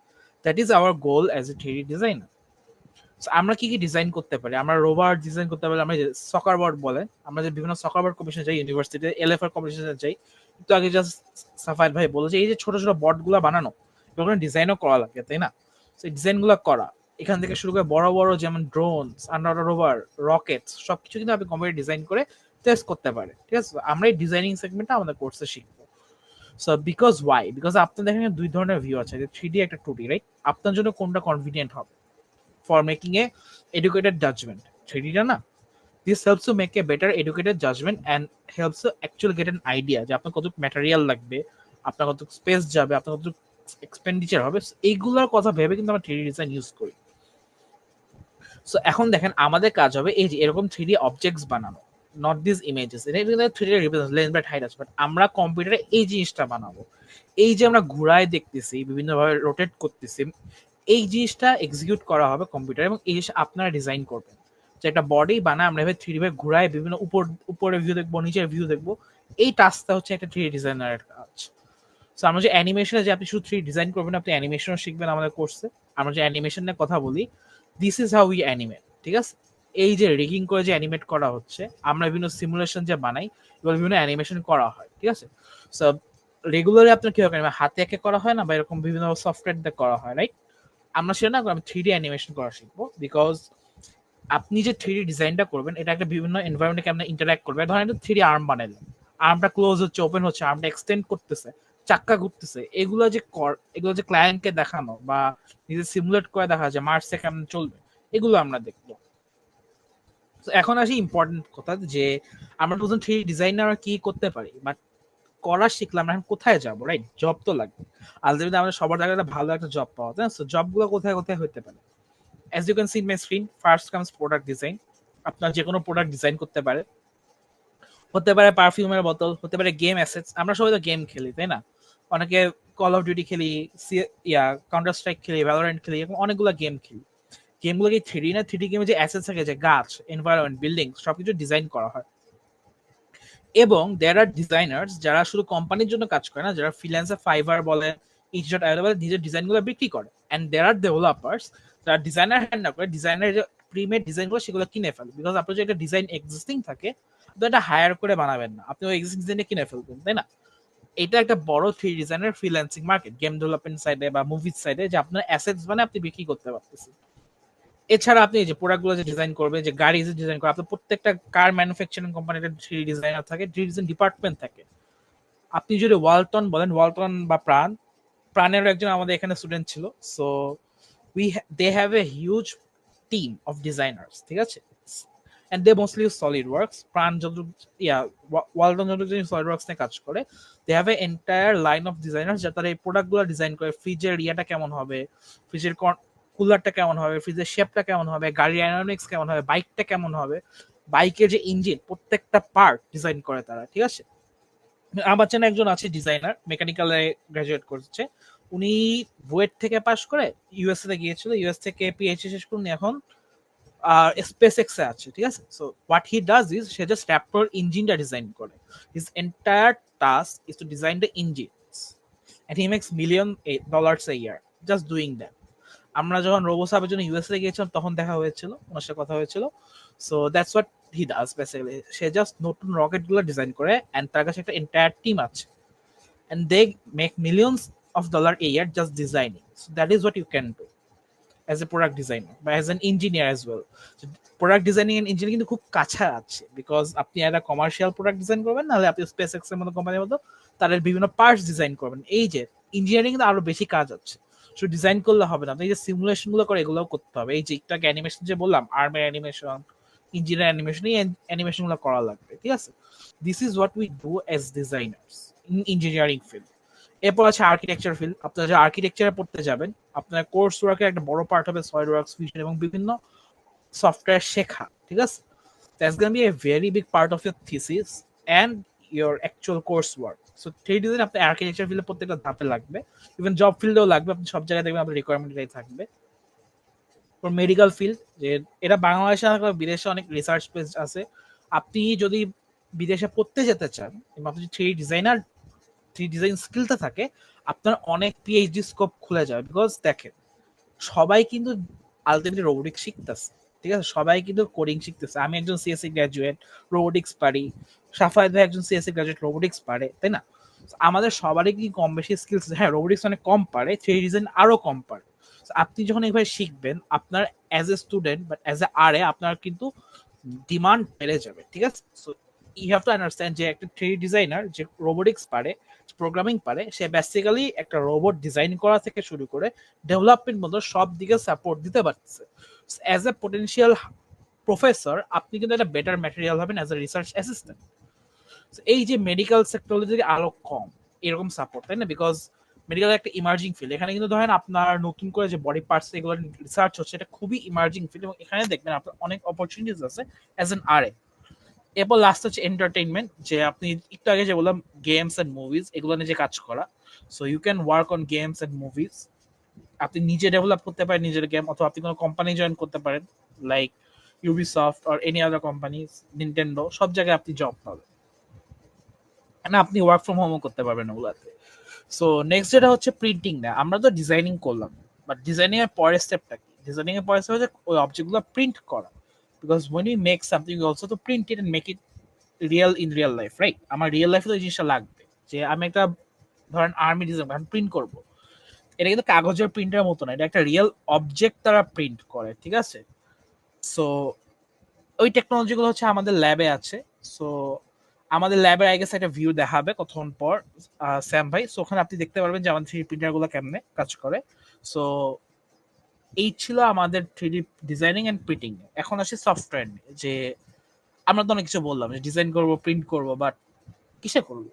Speaker 3: That is our goal as a 3D designer. আমরা কি কি ডিজাইন করতে পারি? আমরা রোভার ডিজাইন করতে পারি। আমরা সকার বোর্ড বলেন, আমরা যে বিভিন্ন সকার বোর্ড কম্পিটিশন যাই, ইউনিভার্সিটিতে এলএফআর কম্পিটিশনে যাই। একটু আগে জাস্ট সাফায়েত ভাই বলে যে এই যে ছোট ছোট বোর্ড গুলা বানানো, এগুলো ডিজাইনও করা লাগে, তাই না? সেই ডিজাইন গুলা করা, এখান থেকে শুরু করে বড় বড় যেমন ড্রোন, আন্ডার রোভার, রকেট, সবকিছু কিন্তু আপনি কম্পিউটার ডিজাইন করে টেস্ট করতে পারে, ঠিক আছে? আমরা এই ডিজাইনিং সেগমেন্টটা আমাদের কোর্সে শিখবো। সো বিকজ ওয়াই, বিকজ আপনার দেখেন দুই ধরনের ভিউ আছে, 3D একটা 2D, রাইট? আপনার জন্য কোনটা কনভিনিয়েন্ট হবে for making a educated judgement? 3D টা না? This helps to make a better educated judgement and helps to actually get an idea যে আপনার কত ম্যাটেরিয়াল লাগবে, আপনার কত স্পেস যাবে, আপনার কত এক্সপেন্ডিচার হবে। এইগুলোর কথা ভেবে কিন্তু আমরা 3D ডিজাইন ইউজ করি। সো এখন দেখেন আমাদের কাজ হবে এই যে এরকম 3D অবজেক্টস বানানো, নট দিস ইমেজেস। এটা কিন্তু 3D represent length by height আছে, বাট আমরা কম্পিউটারে এই জিনিসটা বানাবো। এই যে আমরা ঘুরায় দেখতেছি, বিভিন্নভাবে রোটেট করতেছি, এই জিনিসটা এক্সিকিউট করা হবে কম্পিউটারে, এবং এই জিনিস আপনারা ডিজাইন করবেন। যে একটা বডি বানায় আমরা এভাবে 3D ভাবে ঘুরায় বিভিন্ন উপরে ভিউ দেখবো, নিচের ভিউ দেখবো, এই টাস্কটা হচ্ছে একটা 3D ডিজাইনারের কাজ। সো আমরা যে অ্যানিমেশনে যে আপনি শুধু 3D ডিজাইন করবেন, আপনি অ্যানিমেশনও শিখবেন আমাদের কোর্সে। আমরা যে অ্যানিমেশন নিয়ে কথা বলি, this is how we animate, ঠিক আছে? এই যে রিগিং করে যে অ্যানিমেট করা হচ্ছে, আমরা বিভিন্ন সিমুলেশন যে বানাই, এগুলো বিভিন্ন অ্যানিমেশন করা হয়, ঠিক আছে? সো রেগুলারলি আপনার কি হয়, হাতে একে করা হয় না, বা এরকম বিভিন্ন সফটওয়্যার দিয়ে করা হয়, রাইট? আমরা সেটা না, আমি 3D অ্যানিমেশন করা শিখবো, বিকজ আপনি যে 3D ডিজাইনটা করবেন, এটা একটা বিভিন্ন এনভায়রনমেন্টে কেমন ইন্টারঅ্যাক্ট করবে। ধরেন একটা 3D আর্ম বানাইলেন, আর্মটা ক্লোজ হচ্ছে, ওপেন হচ্ছে, আর্মটা এক্সটেন্ড করতেছে, চাক্কা ঘুরতেছে, এগুলো যে ক্লায়েন্টকে দেখানো বা নিজে সিমুলেট করে দেখা যায় মার্সে কেমন চলবে, এগুলো আমরা দেখবো। তো এখন আসি ইম্পর্টেন্ট কথা, যে আমরা নতুন 3D ডিজাইনার কি করতে পারি, বাট করা শিখলাম, এখন কোথায় যাবো, রাইট? জব তো লাগবে আলটিমেটলি, আমাদের সবার জায়গায় একটা ভালো একটা জব পাওয়া, তাই না? জবগুলো কোথায় কোথায় হতে পারে? As you can see in my screen, first comes product design. আপনার যে কোনো প্রোডাক্ট ডিজাইন করতে পারে, হতে পারে পারফিউমের বোতল, হতে পারে গেম অ্যাসেটস। আমরা সবাই তো গেম খেলি, তাই না? অনেকে কল অফ ডিউটি খেলি, কাউন্টার স্ট্রাইক খেলি, ভ্যালোরেন্ট খেলি, এরকম অনেকগুলো গেম খেলি। গেমগুলো কি 3D না? 3D গেমে যে অ্যাসেটস থাকে, যে গাছ, এনভায়রনমেন্ট, বিল্ডিং, সবকিছু ডিজাইন করা হয়। এবং দেয়ার আর ডিজাইনার্স যারা শুধু কোম্পানির জন্য কাজ করে না, যারা ফ্রিল্যান্সার, ফাইবার বলে, ইনস্টিটিউট অ্যাভেলেবল, নিজের ডিজাইনগুলো বিক্রি করে। অ্যান্ড দেয়ার আর ডেভেলপার্স যারা ডিজাইনার হ্যান্ড না করে, ডিজাইনার যে প্রিমেড ডিজাইনগুলো সেগুলো কিনে ফেলে। বিকজ আপনার যদি একটা ডিজাইন এক্সিস্টিং থাকে, আপনি এটা হায়ার করে বানাবেন না, আপনি ওই এক্সিস্টিং ডিজাইনটা কিনে ফেলবেন, তাই না? এটা একটা বড় 3D ডিজাইনের ফ্রিল্যান্সিং মার্কেট, গেম ডেভেলপমেন্ট সাইডে বা মুভিজ সাইডে, যে আপনার অ্যাসেটস মানে আপনি বিক্রি করতে পারতেছেন। এছাড়া আপনি যে প্রোডাক্টগুলো যে ডিজাইন করবে, যে গাড়ি যে ডিজাইন করবে, আপনার প্রত্যেকটা কার ম্যানুফ্যাকচারিং কোম্পানিতে 3D ডিজাইনার থাকে, 3D ডিজাইন ডিপার্টমেন্ট থাকে। আপনি যদি ওয়ালটন বলেন, ওয়ালটন বা প্রাণেরও একজন আমাদের এখানে স্টুডেন্ট ছিল। So they have a huge team of designers, ঠিক আছে? And they mostly use SolidWorks. Pran যতটুকু, ওয়ালটন যতটুকু সলিড ওয়ার্কস নিয়ে কাজ করে, they have a entire line of designers, যারা তারা এই প্রোডাক্টগুলো ডিজাইন করে। ফ্রিজের ইয়াটা কেমন হবে, ফ্রিজের কুলারটা কেমন হবে, ফ্রিজের শেপটা কেমন হবে, গাড়ির অ্যারোনমিক্স কেমন হবে, বাইকটা কেমন হবে, বাইকের যে ইঞ্জিন, প্রত্যেকটা পার্ট ডিজাইন করে তারা, ঠিক আছে? আমার চেনা একজন আছে ডিজাইনার, মেকানিক্যালে গ্রাজুয়েট করছে। উনি বুয়েট থেকে পাশ করে ইউএসএ তে গিয়েছিল, ইউএস থেকে পিএইচডি শেষ করে উনি এখন স্পেস এক্সে আছে, ঠিক আছে? So what he does is, সে জাস্ট র্যাপটর ইঞ্জিনটা ডিজাইন করে। His entire task is to design the engines, and he makes $1,000,000 a year just doing that. আমরা যখন রোবোসাবের জন্য ইউএসএ গিয়েছিলাম, তখন দেখা হয়েছিল, ওনার সাথে কথা হয়েছিল। So that's what he does basically. সে জাস্ট নতুন রকেট গুলো ডিজাইন করে, এন্ড তার কাছে একটা এন্টায়ার টিম আছে, and they make $millions a year just designing. So that is what you can do as a product designer বা as an engineer as well. So product designing and engineering কিন্তু খুব কাছে আছে, because আপনি একটা commercial product design করবেন, নাহলে আপনি স্পেস এক্স এর মতো কোম্পানির মতো তাদের বিভিন্ন পার্টস ডিজাইন করবেন। এই যে ইঞ্জিনিয়ারিং কিন্তু আরো বেশি কাজ আছে, শুধু ডিজাইন করলে হবে না, আপনি এই যে সিমুলেশন গুলো করে, এগুলোও করতে হবে। এই যে একটাকে অ্যানিমেশন যে বললাম, আর্মের অ্যানিমেশন, ইঞ্জিনিয়ার অ্যানিমেশন, এই অ্যানিমেশন গুলো করা লাগবে, ঠিক আছে? This is what we do as designers in engineering field. এরপর আছে আর্কিটেকচার ফিল্ড। আপনারা যে আর্কিটেকচারে পড়তে যাবেন, আপনার কোর্স ওয়ার্কের একটা বড় পার্ট হবে সলিড ওয়ার্কস, ভিশন এবং বিভিন্ন সফটওয়্যার শেখা, ঠিক আছে? That's going to be a very big part of your thesis and your actual coursework. So 3D design আপনি আর্কিটেকচার ফিল্ডে প্রত্যেকটা ধাপে লাগবে, ইভেন জব ফিল্ডেও লাগবে। আপনি সব জায়গায় দেখবেন আপনার রিকোয়ারমেন্ট এটাই থাকবে। ফর মেডিকেল ফিল্ড, যে এটা বাংলাদেশে আর বিদেশে অনেক রিসার্চ পেজ আছে। আপনি যদি বিদেশে পড়তে যেতে চান, এবং আপনি যদি 3D ডিজাইন স্কিলটা থাকে, আপনার অনেক পিএইচডি স্কোপ খুলে যাবে। বিকজ দেখেন, সবাই কিন্তু আলটিমেটলি রোবোটিক্স শিখতেছে, ঠিক আছে? সবাই কিন্তু কোডিং শিখতেছে। আমি একজন সিএসসি গ্র্যাজুয়েট, রোবোটিক্স পারি। সাফায়েত ভাই একজন সিএসসি গ্র্যাজুয়েট, রোবোটিক্স পারে, তাই না? আমাদের সবারই কি কম বেশি স্কিলস? হ্যাঁ, রোবোটিক্স অনেক কম পারে, 3D ডিজাইন আরো কম পারে। আপনি যখন এইভাবে শিখবেন, আপনার as a student but as a আপনার কিন্তু ডিমান্ড বেড়ে যাবে, ঠিক আছে? So you have to understand যে একটা 3D ডিজাইনার যে রোবোটিক্স পারে, প্রোগ্রামিং পারে, সে বেসিক্যালি একটা রোবট ডিজাইন করা থেকে শুরু করে ডেভেলপমেন্ট মতো সব দিকে সাপোর্ট দিতে পারতেছে। অ্যাজ এ পটেনশিয়াল প্রফেসর আপনি কিন্তু একটা বেটার ম্যাটেরিয়াল হবেন অ্যাজ এ রিসার্চ অ্যাসিস্ট্যান্ট। এই যে মেডিকেল সেক্টরে যদি আরো কম এরকম সাপোর্ট, তাই না? বিকজ মেডিকেল একটা ইমার্জিং ফিল্ড, এখানে কিন্তু ধরেন আপনার নতুন করে যে বডি পার্টস এগুলো রিসার্চ হচ্ছে, এটা খুবই ইমার্জিং ফিল্ড এবং এখানে দেখবেন আপনার অনেক অপরচুনিটিস আছে অ্যাজ এন আরএ। এরপর লাস্ট হচ্ছে এন্টারটেইনমেন্ট, যে আপনি একটু আগে যে বললাম গেমস এন্ড মুভিজ এগুলো নিয়ে যে কাজ করা, so you can work on games and movies. আপনি নিজে ডেভেলপ করতে পারেন নিজের গেম, অথবা আপনি কোনো কোম্পানি জয়েন করতে পারেন like Ubisoft or any other company, Nintendo, সব জায়গায় আপনি জব পাবেন না, আপনি ওয়ার্ক ফ্রম হোমও করতে পারবেন ওগুলাতে। সো নেক্সট যেটা হচ্ছে প্রিন্টিং না, আমরা তো ডিজাইনিং করলাম, বাট ডিজাইনিং এর পরের স্টেপটা কি? ডিজাইনিং এর পরের স্টেপ হচ্ছে ওই অবজেক্টগুলো প্রিন্ট করা, because when you make something you also to print it and make it real in real life, right? আমার রিয়েল লাইফে তো এই জিনিসটা লাগবে, যে আমি একটা ধরেন আর্মি ডিজাইন প্রিন্ট করব, এটা কিন্তু কাগজের প্রিন্টের মতো না, এটা একটা রিয়েল অবজেক্ট তারা প্রিন্ট করে, ঠিক আছে? সো ওই টেকনোলজিগুলো হচ্ছে আমাদের ল্যাবে আছে। সো আমাদের ল্যাবের আই গেস একটা ভিউ দেখাবে কতক্ষণ পর স্যাম ভাই, সো ওখানে আপনি দেখতে পারবেন যে আমাদের 3D প্রিন্টার গুলো কেমনে কাজ করে। সো এই ছিল আমাদের 3D ডিজাইনিং এন্ড প্রিন্টিং। এখন আসি সফটওয়্যার নিয়ে, যে আমরা তো অনেক কিছু বললাম যে ডিজাইন করব, প্রিন্ট করব, বাট কিসে করবো?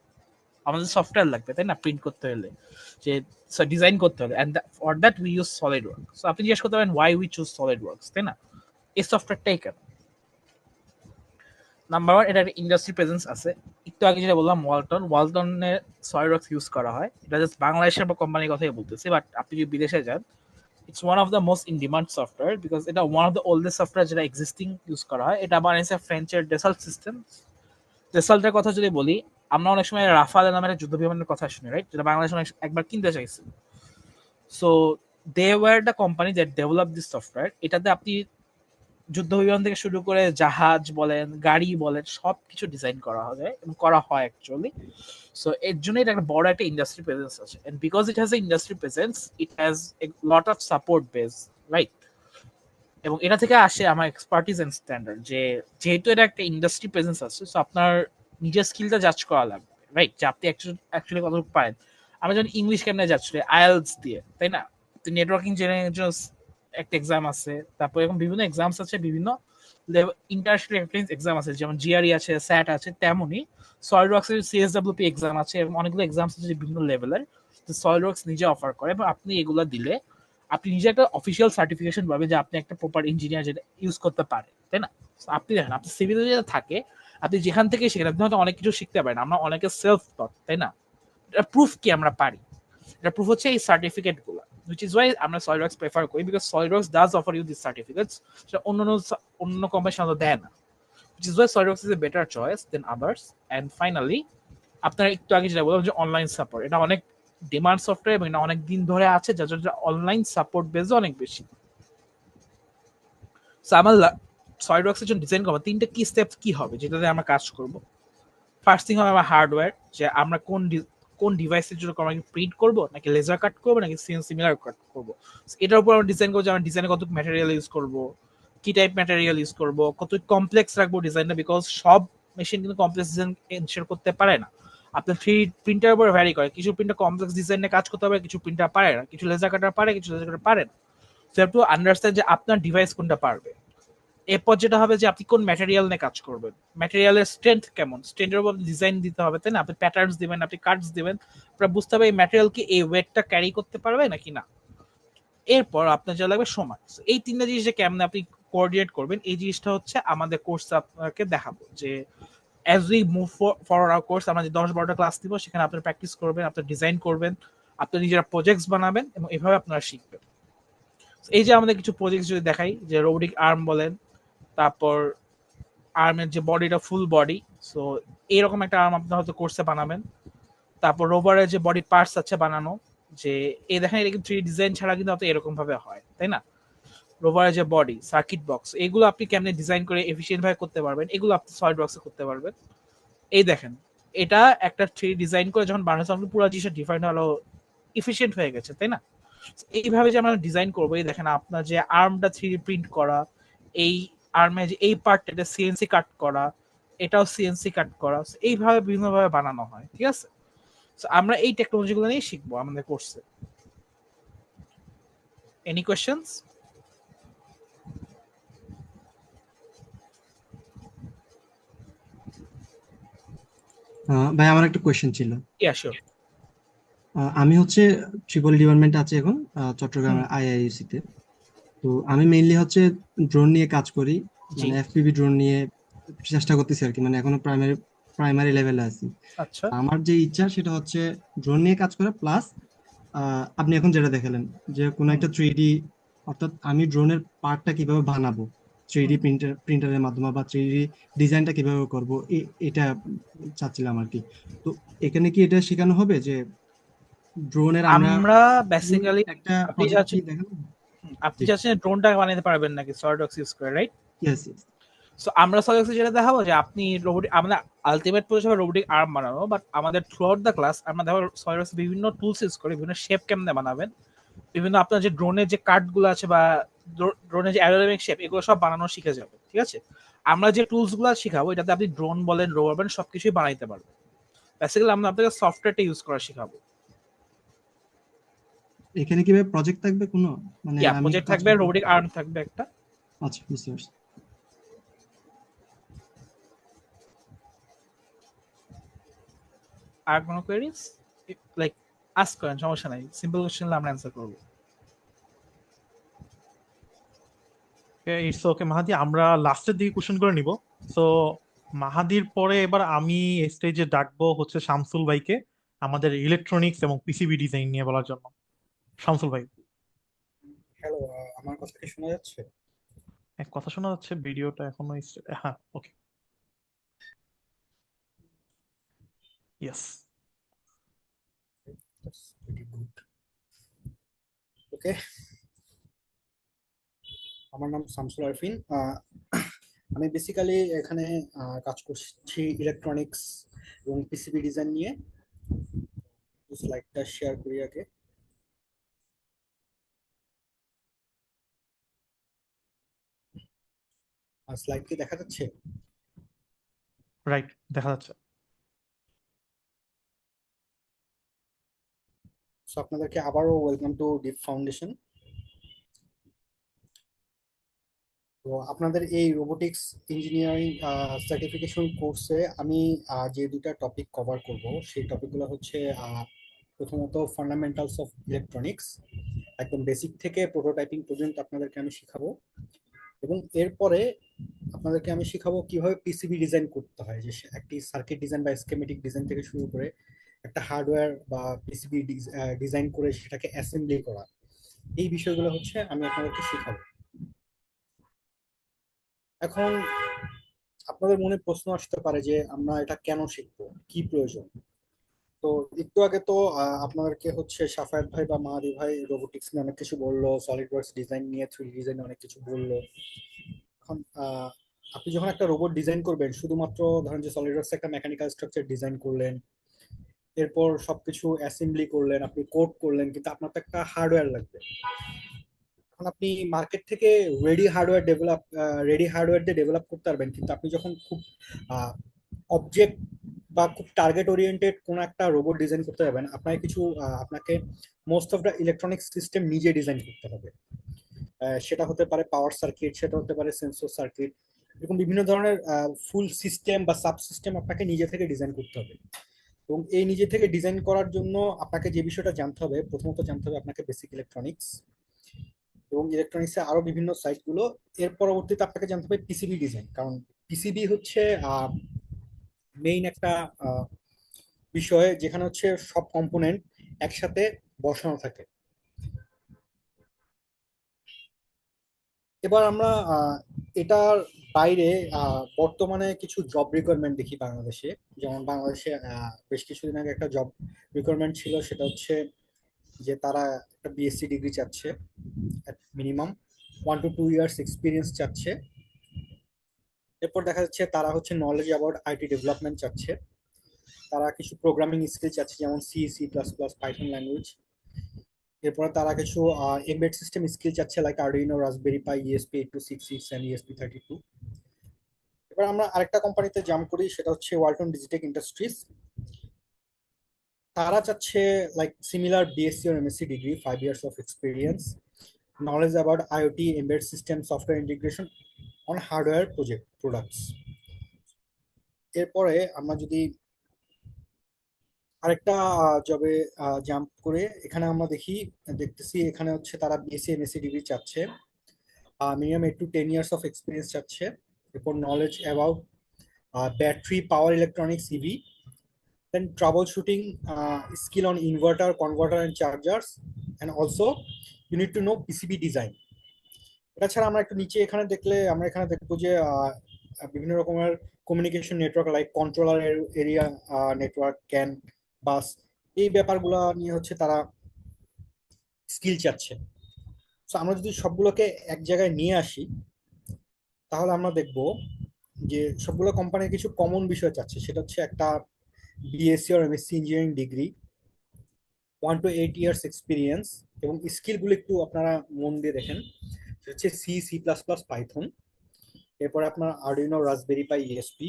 Speaker 3: আমাদের সফটওয়্যার লাগবে, তাই না? প্রিন্ট করতে হলে, যে ডিজাইন করতে হলে, and for that we use solid work. So আপনি জিজ্ঞেস করতে পারেন why we choose SolidWorks, তাই না? এই সফটওয়্যারটাই কেন? নাম্বার ওয়ান, এটা একটা ইন্ডাস্ট্রি প্রেজেন্স আছে। একটু আগে যেটা বললাম ওয়ালটনে সলিডওয়ার্কস ইউজ করা হয়, এটা জাস্ট বাংলাদেশের কোম্পানির কথাই বলতেছি, বাট আপনি যদি বিদেশে যান it's one of the most in demand software, because এটা one of the oldest software যেটা এক্সিস্টিং ইউজ করা হয়। এটা বানিয়েছে ফ্রেঞ্চের ডেসাল্ট সিস্টেম। ডেসাল্টের কথা যদি বলি, আমরা অনেক সময় রাফাল নামের একটা যুদ্ধ বিমানের কথা শুনি, রাইট? যেটা বাংলাদেশ একবার কিনতে চাইছিল। So they were the company that develop this software. এটাতে আপনি যুদ্ধ বিমান থেকে শুরু করে জাহাজ বলেন, গাড়ি বলেন, সবকিছু ডিজাইন করা হবে এবং করা হয় অ্যাকচুয়ালি। সো এর জন্য এটা একটা বড় একটা ইন্ডাস্ট্রি প্রেজেন্স আছে, and because it has a industry presence it has a lot of support base, right? এবং এটা থেকে আসে আমার এক্সপার্টিস এন্ড স্ট্যান্ডার্ড, যে যেহেতু এটা একটা ইন্ডাস্ট্রি প্রেজেন্স আছে, সো আপনার নিজের স্কিলটা জাজ করা লাগবে, রাইট? যে আপনি অ্যাকচুয়ালি কতটুকু পারেন। আমরা যখন ইংলিশ কেমনে জাজ করি, আইএলটিএস দিয়ে, তাই না? নেটওয়ার্কিং জেনারের জন্য একটা এক্সাম আছে, তারপর এরকম বিভিন্ন এক্সামস আছে, বিভিন্ন ইন্টারন্যাশনাল এক্সাম আছে, যেমন জিআরই আছে, স্যাট আছে, তেমনই সলিডওয়ার্কস এর সিএসডব্লিউপি এক্সাম আছে, এবং অনেকগুলো এক্সামস আছে বিভিন্ন লেভেলের, সলিডওয়ার্কস নিজে অফার করে, এবং আপনি এগুলো দিলে আপনি নিজে একটা অফিসিয়াল সার্টিফিকেশন পাবেন যে আপনি একটা প্রপার ইঞ্জিনিয়ার যেটা ইউজ করতে পারে, তাই না? আপনি দেখেন আপনার সিভিতে যেটা থাকে, আপনি যেখান থেকে শিখেন আপনি হয়তো অনেক কিছু শিখতে পারেন। আমরা অনেকে সেলফ টট, তাই না? এটা প্রুফ কি আমরা পারি? এটা প্রুফ হচ্ছে এই সার্টিফিকেট গুলো, which is why আমরা সলিডওয়ার্কস প্রেফার করি, because SolidWorks does offer you these certificates, সেটা অন্য কোম্পানি সাধারণত দেয় না, which is why SolidWorks is a better choice than others. And finally, আপনারা একটু আগে যেটা বললাম যে অনলাইন সাপোর্ট, এটা অনেক ডিমান্ড সফটওয়্যার এবং এটা অনেক দিন ধরে আছে, যার জন্য অনলাইন সাপোর্ট বেস অনেক বেশি। সো আমার সলিডওয়ার্কস এর জন্য ডিজাইন করবো 3টে কি স্টেপস কি হবে যেটাতে আমরা কাজ করব। ফার্স্ট থিং হবে আমার হার্ডওয়্যার, যে আমরা কোন ডিভাইসের জন্য প্রিন্ট করবো, নাকি লেজার কাট করবো, নাকি সিএনসি মিলার কাট করবো। এটার উপর আমরা ডিজাইন করবো, যে আমরা ডিজাইনে কত ম্যাটেরিয়াল ইউজ করবো, কি টাইপ ম্যাটেরিয়াল ইউজ করবো, কত কমপ্লেক্স রাখবো ডিজাইনটা, বিকজ সব মেশিন কিন্তু কমপ্লেক্স ডিজাইন এনশিওর করতে পারে না। আপনার 3D প্রিন্টার উপর ভ্যারি করে, কিছু প্রিন্টার কমপ্লেক্স ডিজাইনে কাজ করতে পারে, কিছু প্রিন্টার পারে না, কিছু লেজার কাটার পারে, কিছু লেজার কাটার পারে না। সো হ্যাভ টু আন্ডারস্ট্যান্ড যে আপনার ডিভাইস কোনটা পারবে। এরপর যেটা হবে যে আপনি কোন ম্যাটেরিয়াল নিয়ে কাজ করবেন, ম্যাটেরিয়ালের স্ট্রেংথ কেমন, স্ট্রেংথের উপর ডিজাইন দিতে হবে, তাই না? আপনি প্যাটার্নস দিবেন, আপনি কাটস দিবেন, আপনার বুঝতে হবে এই ম্যাটেরিয়াল কি এই ওয়েটটা ক্যারি করতে পারবে নাকি না। এরপর আপনার যা লাগবে সময়। এই 3টা জিনিস যে কেমনে আপনি কোঅর্ডিনেট করবেন, এই জিনিসটা হচ্ছে আমাদের কোর্স আপনাকে দেখাবো, যে as we move forward hour course, আমরা যে 10-12টা ক্লাস দিব, সেখানে আপনারা প্র্যাকটিস করবেন, আপনারা ডিজাইন করবেন, আপনারা নিজেরা প্রজেক্টস বানাবেন, এবং এভাবে আপনারা শিখবেন। এই যে আমাদের কিছু প্রজেক্ট যদি দেখাই, যে রোবোটিক আর্ম বলেন, তারপর আর্মের যে বডিটা ফুল বডি, সো এইরকম একটা আর্ম আপনি হয়তো কোর্সে বানাবেন। তারপর রোভারের যে বডি পার্টস আছে বানানো, যে এই দেখেন এটা কিন্তু 3D ডিজাইন ছাড়া কিন্তু আপনি এরকম ভাবে হয়, তাই না? রোভারের যে বডি, সার্কিট বক্স, এগুলো আপনি কেমনে ডিজাইন করে এফিশিয়েন্ট ভাবে করতে পারবেন, এগুলো আপনি সলিড ওয়ার্কসে করতে পারবেন। এই দেখেন এটা একটা 3D ডিজাইন করে যখন বানানো আপনি পুরো জিনিসটা ডিফাইন হলো, এফিশিয়েন্ট হয়ে গেছে, তাই না? এইভাবে যে আমরা ডিজাইন করবো, এই দেখেন আপনার যে আর্মটা 3D প্রিন্ট করা, এই আর্মে যে এই পার্টটা এটা সিএনসি কাট করা, এটাও সিএনসি কাট করা, So এইভাবে বিভিন্নভাবে বানানো হয়, ঠিক আছে? So আমরা এই টেকনোলজিগুলো নিয়ে শিখবো আমাদের কোর্সে। Any questions?
Speaker 4: ভাই আমার একটা কোয়েশ্চেন ছিল।
Speaker 3: Yeah sure.
Speaker 4: আমি হচ্ছে ট্রিপল ডিপার্টমেন্ট আছে এখন চট্টগ্রামের আইআইইউসি তে। তো আমি মেইনলি হচ্ছে ড্রোন নিয়ে কাজ করি,
Speaker 3: জি,
Speaker 4: মানে এফপিভি ড্রোন নিয়ে চেষ্টা করতেছি আর কি, মানে এখনো প্রাইমারি লেভেলে আছি।
Speaker 3: আচ্ছা
Speaker 4: আমার যে ইচ্ছা সেটা হচ্ছে ড্রোন নিয়ে কাজ করা, প্লাস আপনি এখন যেটা দেখালেন যে কোনো
Speaker 3: হুম,
Speaker 4: একটা 3D, অর্থাৎ আমি ড্রোনের পার্টটা কিভাবে বানাবো, 3D
Speaker 3: হুম।
Speaker 4: প্রিন্টারের মাধ্যমে, বা 3D ডিজাইনটা কিভাবে করব, এটা চাচ্ছিলাম আর কি। তো এখানে কি এটা শেখানো হবে যে ড্রোনের আমরা
Speaker 3: আমরা
Speaker 4: full
Speaker 3: বেসিক্যালি,
Speaker 4: একটা
Speaker 3: আপনি
Speaker 4: প্রজেক্ট কি
Speaker 3: চাচ্ছেন,
Speaker 4: দেখাবো?
Speaker 3: আপনি
Speaker 4: জি,
Speaker 3: চাচ্ছেন ড্রোনটা বানাতে পারবেন নাকি সলিডওয়ার্কস ইউজ করে, রাইট?
Speaker 4: Yes yes.
Speaker 3: সো আমরা সলিডওয়ার্কসে যেটা দেখাবো যে আপনি রোবট, আমরা আলটিমেট প্রজেক্ট হবে রোবোটিক আর্ম বানানো, বাট আমাদের থ্রু আউট দ্য ক্লাস আমরা দেখাবো সলিডওয়ার্কসে বিভিন্ন টুলস ইউজ করে বিভিন্ন শেপ কেমনে বানাবেন, বিভিন্ন আপনার যে ড্রোনের যে কার্ডগুলো আছে বা ড্রোনের যে অ্যারোডাইনামিক শেপ, এগুলো সব বানানো শিখে যাবে, ঠিক আছে? আমরা যে টুলস গুলো শিখাবো এটাতে আপনি ড্রোন বলেন, রোবট বলেন, সবকিছুই বানাইতে পারবেন। বেসিক্যালি আমরা আপনাকে সফটওয়্যারটা ইউজ করা শিখাবো।
Speaker 4: এখানে কি প্রজেক্ট থাকবে কোনো, মানে
Speaker 3: ইয়া,
Speaker 4: আমি
Speaker 3: প্রজেক্ট
Speaker 4: কাজ
Speaker 3: থাকবে,
Speaker 4: করবো?
Speaker 3: রোবোটিক আর্ম থাকবে একটা।
Speaker 4: আচ্ছা, বুঝতে পারছি।
Speaker 3: আর কোনো কোয়েরিজ লাইক আস্ক করেন, সমস্যা নাই, সিম্পল কোশ্চেন আমরা অ্যান্সার করবো।
Speaker 2: ইটস ওকে মাহাদি, আমরা লাস্টের দিকে কোশ্চেন করে নিব। সো মাহাদির পরে এবার আমি স্টেজে ডাকবো হচ্ছে শামসুল ভাইকে, আমাদের ইলেকট্রনিক্স এবং পিসিবি ডিজাইন নিয়ে বলার জন্য। শামসুল ভাই।
Speaker 5: হ্যালো, আমার কথা কি শোনা যাচ্ছে?
Speaker 2: এক কথা শোনা যাচ্ছে, ভিডিওটা এখনো হ্যাঁ, ওকে, ইয়েস।
Speaker 5: That's pretty good. ওকে, আমার নাম শামসুল আরফিন। আমি বেসিক্যালি এখানে কাজ করছি ইলেকট্রনিক্স এবং পিসিবি ডিজাইন নিয়ে। স্লাইডটা শেয়ার করি আগে। স্লাইড কি দেখা যাচ্ছে?
Speaker 2: রাইট, দেখা যাচ্ছে।
Speaker 5: সো আপনাদেরকে আবারও ওয়েলকাম টু ডিপ ফাউন্ডেশন। তো আপনাদের এই রোবোটিক্স ইঞ্জিনিয়ারিং সার্টিফিকেশন কোর্সে আমি যে দুটা টপিক কভার করব সেই টপিকগুলো হচ্ছে প্রথমত ফান্ডামেন্টালস অফ ইলেকট্রনিক্স, একদম বেসিক থেকে প্রোটোটাইপিং পর্যন্ত আপনাদেরকে আমি শিখাবো। এবং এরপরে আপনাদেরকে আমি শিখাবো কিভাবে পিসিবি ডিজাইন করতে হয়, যে একটি সার্কিট ডিজাইন বা স্কেমেটিক ডিজাইন থেকে শুরু করে একটা হার্ডওয়্যার বা পিসিবি ডিজাইন করে সেটাকে অ্যাসেম্বলি করা। এই বিষয়গুলো হচ্ছে আমি আপনাদেরকে শিখাবো। এখন আপনাদের মনে প্রশ্ন আসতে পারে যে আমরা এটা কেন শিখবো, কি প্রয়োজন? তো একটু আগে তো আপনাদেরকে হচ্ছে সাফায়াত ভাই বা মাহাদি ভাই রোবোটিক্স নিয়ে অনেক কিছু বললো, সলিড ওয়ার্কস ডিজাইন নিয়ে, 3D ডিজাইন অনেক কিছু বললো। এখন আপনি যখন একটা রোবট ডিজাইন করবেন, শুধুমাত্র ধরেন যে সলিড ওয়ার্কস একটা মেকানিক্যাল স্ট্রাকচার ডিজাইন করলেন, এরপর সবকিছু অ্যাসেম্বলি করলেন, আপনি কোড করলেন, কিন্তু আপনার তো একটা হার্ডওয়্যার লাগবে। এখন আপনি মার্কেট থেকে রেডি হার্ডওয়্যার দিয়ে ডেভেলপ করতে পারবেন, কিন্তু আপনি যখন খুব অবজেক্ট বা খুব টার্গেট ওরিয়েন্টেড কোন একটা রোবট ডিজাইন করতে যাবেন, আপনাকে most of the electronic system নিজে ডিজাইন করতে হবে। সেটা হতে পারে পাওয়ার সার্কিট, সেটা হতে পারে সেন্সর সার্কিট, এরকম বিভিন্ন ধরনের ফুল সিস্টেম বা সাব সিস্টেম আপনাকে নিজে থেকে ডিজাইন করতে হবে। এবং এই নিজে থেকে ডিজাইন করার জন্য আপনাকে যে বিষয়টা জানতে হবে, প্রথমত জানতে হবে আপনাকে বেসিক ইলেকট্রনিক্স এবং ইলেকট্রনিক্সের আরো বিভিন্ন সাইটগুলো। এর পরবর্তীতে আপনাকে জানতে হবে পিসিবি ডিজাইন, কারণ পিসিবি হচ্ছে মেইন একটা বিষয় যেখানে হচ্ছে সব কম্পোনেন্ট একসাথে বসানো থাকে। এবার আমরা এটার বাইরে বর্তমানে কিছু জব রিকোয়ারমেন্ট দেখি বাংলাদেশে। যেমন বাংলাদেশে বেশ কিছুদিন আগে একটা জব রিকোয়ারমেন্ট ছিল, সেটা হচ্ছে যে তারা একটা বিএসসি ডিগ্রি চাচ্ছে, মিনিমাম 1 to 2 years এক্সপিরিয়েন্স চাচ্ছে। এরপর দেখা যাচ্ছে তারা হচ্ছে নলেজ অ্যাবাউট আইটি ডেভেলপমেন্ট চাচ্ছে, তারা কিছু প্রোগ্রামিং স্কিল চাচ্ছে, যেমন সি, C++, পাইথন ল্যাঙ্গুয়েজ। এরপরে তারা কিছু এমবেড সিস্টেম স্কিল চাচ্ছে, like Arduino, Raspberry Pi, ESP8266 and ESP32। এবার আমরা আরেকটা কোম্পানিতে জাম্প করি, সেটা হচ্ছে ওয়ালটন ডিজিটেক ইন্ডাস্ট্রিজ। তারা চাচ্ছে like similar BSc or MSc degree, 5 years of experience, knowledge about IoT, embedded system, software integration on hardware project products। এরপরে আমরা যদি আরেকটা জবে জাম্প করে এখানে আমরা দেখতেছি এখানে হচ্ছে তারা বিএসসি এমএসসি ডিগ্রি চাচ্ছে, minimum 8 to 10 years of experience চাচ্ছে, এরপর knowledge about battery power electronics EV, then troubleshooting skill on inverter, converter and chargers, and also you need to know PCB design। এটা ছাড়া আমরা একটু নিচে এখানে দেখলে আমরা এখানে দেখবো যে বিভিন্ন রকমের communication network like controller area network, CAN, bus, এই ব্যাপারগুলো নিয়ে হচ্ছে তারা স্কিল চাচ্ছে। তো আমরা যদি সবগুলোকে এক জায়গায় নিয়ে আসি তাহলে আমরা দেখব যে সবগুলো কোম্পানির কিছু কমন বিষয় চাচ্ছে, সেটা হচ্ছে একটা BSc or MSc engineering degree, 1 to 8 years experience, এবং স্কিলগুলো একটু আপনারা মন দিয়ে দেখেন, সেটা হচ্ছে সি++, পাইথন। এরপরে আপনার আরডুইনো রাসবেরি পাই ইএসপি,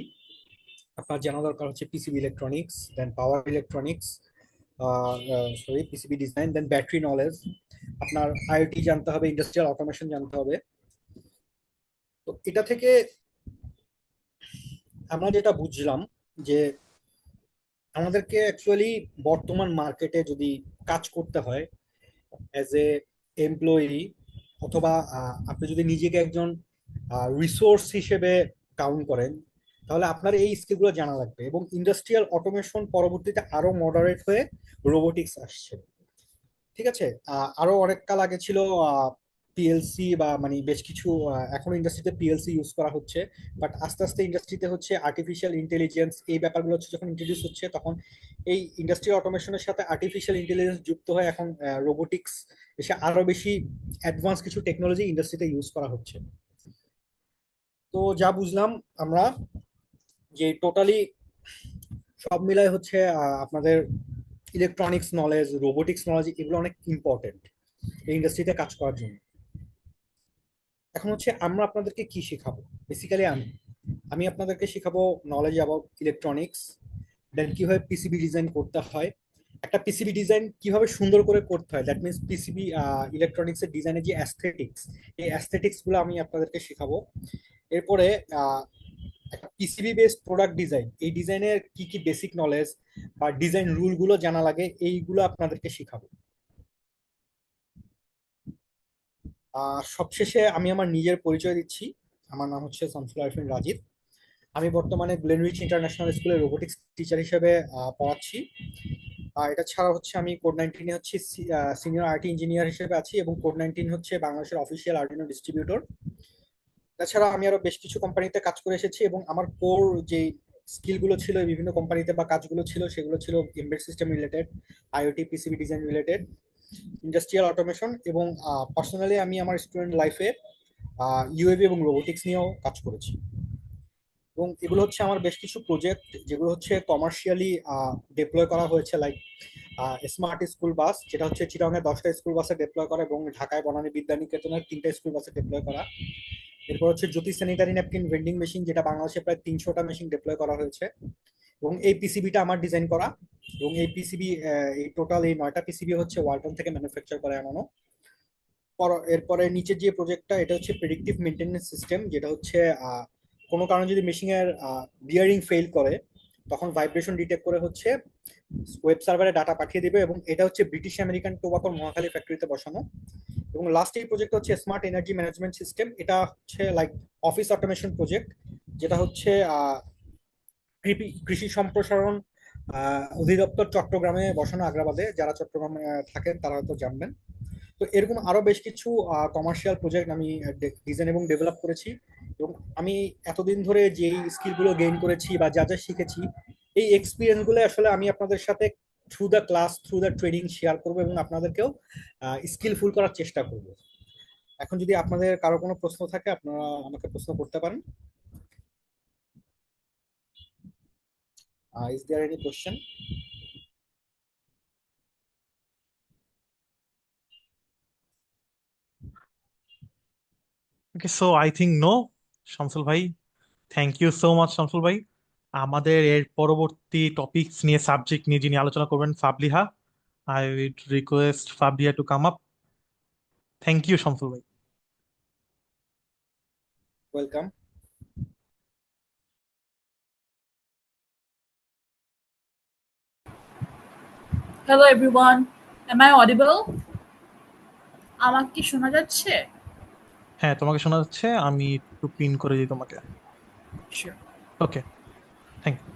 Speaker 5: আপনার জানা দরকার হচ্ছে পিসিবি ইলেকট্রনিক্স, দেন পাওয়ার ইলেকট্রনিক্স, পিসিবি ডিজাইন, দেন ব্যাটারি নলেজ, আপনার আইওটি জানতে হবে, ইন্ডাস্ট্রিয়াল অটোমেশন জানতে হবে। তো এটা থেকে আমরা যেটা বুঝলাম যে আমাদেরকে অ্যাকচুয়ালি বর্তমান মার্কেটে যদি কাজ করতে হয় অ্যাজ এ এমপ্লয়ি, অথবা আপনি যদি নিজেকে একজন রিসোর্স হিসেবে কাউন্ট করেন, তাহলে আপনার এই স্কিলগুলো জানা লাগবে। এবং ইন্ডাস্ট্রিয়াল অটোমেশন পরবর্তীতে আরো মডারেট হয়ে রোবোটিক্স আসছে, ঠিক আছে। আরো অনেক কাল আগে ছিল পিএলসি, বা মানে বেশ কিছু এখন ইন্ডাস্ট্রিতে পিএলসি ইউজ করা হচ্ছে, বাট আস্তে আস্তে ইন্ডাস্ট্রিতে হচ্ছে আর্টিফিশিয়াল ইন্টেলিজেন্স, এই ব্যাপারগুলো হচ্ছে যখন ইন্ট্রোডিউস হচ্ছে, তখন এই ইন্ডাস্ট্রিয়াল অটোমেশনের সাথে আর্টিফিশিয়াল ইন্টেলিজেন্স যুক্ত হয়ে এখন রোবোটিক্স এসে আরো বেশি অ্যাডভান্স কিছু টেকনোলজি ইন্ডাস্ট্রিতে ইউজ করা হচ্ছে। তো যা বুঝলাম আমরা যে টোটালি সব মিলাই হচ্ছে আপনাদের ইলেকট্রনিক্স নলেজ, রোবোটিক্স নলেজ, এগুলো অনেক ইম্পর্টেন্ট এই ইন্ডাস্ট্রিতে কাজ করার জন্য। এখন হচ্ছে আমরা আপনাদেরকে কি শেখাবো, বেসিক্যালি আমি আমি আপনাদেরকে শেখাবো নলেজ অ্যাবাউট ইলেকট্রনিক্স, দেন কিভাবে পিসিবি ডিজাইন করতে হয়, একটা পিসিবি ডিজাইন কিভাবে সুন্দর করে করতে হয়, দ্যাট মিনস পিসিবি ইলেকট্রনিক্স এর ডিজাইনের যে অ্যাস্থেটিক্স, এই অ্যাস্থেটিক্স গুলো আমি আপনাদেরকে শেখাবো। এরপরে একটা পিসিবি বেসড প্রোডাক্ট ডিজাইন, এই ডিজাইনের কি কি বেসিক নলেজ বা ডিজাইন রুল গুলো জানা লাগে, এইগুলো আপনাদেরকে শেখাবো। সবশেষে আমি আমার নিজের পরিচয় দিচ্ছি। আমার নাম হচ্ছে শামসুল আরিফিন রাজীব। আমি বর্তমানে গ্লেনরিচ ইন্টারন্যাশনাল স্কুলে রোবোটিক্স টিচার হিসেবে পড়াচ্ছি। এটা ছাড়া হচ্ছে আমি কোড 19 হচ্ছে সিনিয়র আইটি ইঞ্জিনিয়ার হিসেবে আছি, এবং কোড 19 হচ্ছে বাংলাদেশের অফিসিয়াল আর্ডিনো ডিস্ট্রিবিউটর। তাছাড়া আমি আরো বেশ কিছু কোম্পানিতে কাজ করে এসেছি, এবং আমার কোর যে স্কিলগুলো ছিল এই বিভিন্ন কোম্পানিতে বা কাজগুলো ছিল, সেগুলো ছিল embed system related, IoT, PCB design related, industrial automation, এবং পার্সোনালি আমি আমার স্টুডেন্ট লাইফে ইউএভি এবং রোবোটিক্স নিয়েও কাজ করেছি। এবং এগুলো হচ্ছে আমার বেশ কিছু প্রজেক্ট যেগুলো হচ্ছে কমার্শিয়ালি ডিপ্লয় করা হয়েছে, লাইক স্মার্ট স্কুল বাস, যেটা হচ্ছে চিটাগাংয়ে 10টা স্কুল বাসে ডিপ্লয় করা, এবং ঢাকায় বনানী বিদ্যানিকেতনের 3টা স্কুল বাসে ডিপ্লয় করা। এরপর হচ্ছে জ্যোতি স্যানিটারি ন্যাপকিন ভেন্ডিং মেশিন, যেটা বাংলাদেশে প্রায় 300টা মেশিন ডিপ্লয় করা হয়েছে, এবং এই পিসিবিটা আমার ডিজাইন করা। এবং এই পিসিবি, এই টোটাল এই 9টা পিসিবি হচ্ছে ওয়ালটন থেকে ম্যানুফ্যাকচার করা এমনও। এরপরে নিচের যে প্রজেক্টটা, এটা হচ্ছে প্রেডিক্টিভ মেইনটেনেন্স সিস্টেম, যেটা হচ্ছে কোনো কারণে যদি মেশিনের বিয়ারিং ফেল করে, তখন ভাইব্রেশন ডিটেক্ট করে হচ্ছে ওয়েব সার্ভারে ডাটা পাঠিয়ে দিবে, এবং এটা হচ্ছে ব্রিটিশ আমেরিকান টোবাকোর মহাখালী ফ্যাক্টরিতে বসানো। এবং লাস্ট এই প্রজেক্ট হচ্ছে স্মার্ট এনার্জি ম্যানেজমেন্ট সিস্টেম, এটা হচ্ছে লাইক অফিস অটোমেশন প্রজেক্ট, যেটা হচ্ছে কৃষি সম্প্রসারণ অধিদপ্তর চট্টগ্রামে বসানো, আগ্রাবাদে। যারা চট্টগ্রামে থাকেন তারা হয়তো জানবেন। তো এরকম আরো বেশ কিছু কমার্শিয়াল প্রজেক্ট আমি ডিজাইন এবং ডেভেলপ করেছি। এবং আমি এতদিন ধরে যে স্কিলগুলো গেইন করেছি বা যা যা শিখেছি, এই এক্সপিরিয়েন্স গুলো আসলে আমি আপনাদের সাথে through the class, through the training share করবো, এবং আপনাদেরকেও স্কিলফুল করার চেষ্টা করব। এখন যদি আপনাদের কারো কোনো প্রশ্ন থাকে, আপনারা আমাকে প্রশ্ন করতে পারেন। Is there any question?
Speaker 2: Okay, so I think no, Shamsul ভাই, thank you so much Shamsul ভাই। আমাদের এর পরবর্তী টপিকস নিয়ে, সাবজেক্ট নিয়ে যিনি আলোচনা করবেন, Fabliha. I would request Fabliha to come up. Thank you Shamsul ভাই।
Speaker 5: Welcome.
Speaker 6: Hello everyone. Am I audible? আমাকে কি শোনা যাচ্ছে?
Speaker 2: হ্যাঁ, তোমাকে শোনা যাচ্ছে। আমি একটু পিন করে দিই তোমাকে।
Speaker 6: Sure.
Speaker 2: Okay, thank you.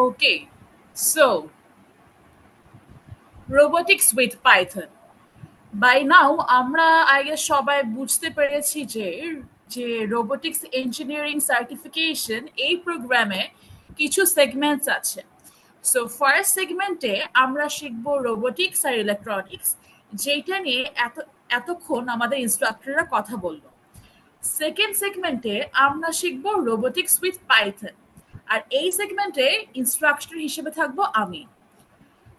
Speaker 6: Okay. So, robotics with Python. By now আমরা I guess সবাই বুঝতে পেরেছি যে যে রোবোটিক্স ইঞ্জিনিয়ারিং সার্টিফিকেশন এই প্রোগ্রামে কিছু সেগমেন্টস আছে। সো ফার্স্ট সেগমেন্টে আমরা শিখব রোবোটিক্স আর ইলেকট্রনিক্স, যেটা নিয়ে এতক্ষণ আমাদের ইনস্ট্রাক্টররা কথা বললো। সেকেন্ড সেগমেন্টে আমরা শিখব রোবোটিক্স উইথ পাইথন, আর এই সেগমেন্টে ইনস্ট্রাক্টর হিসেবে থাকবো আমি।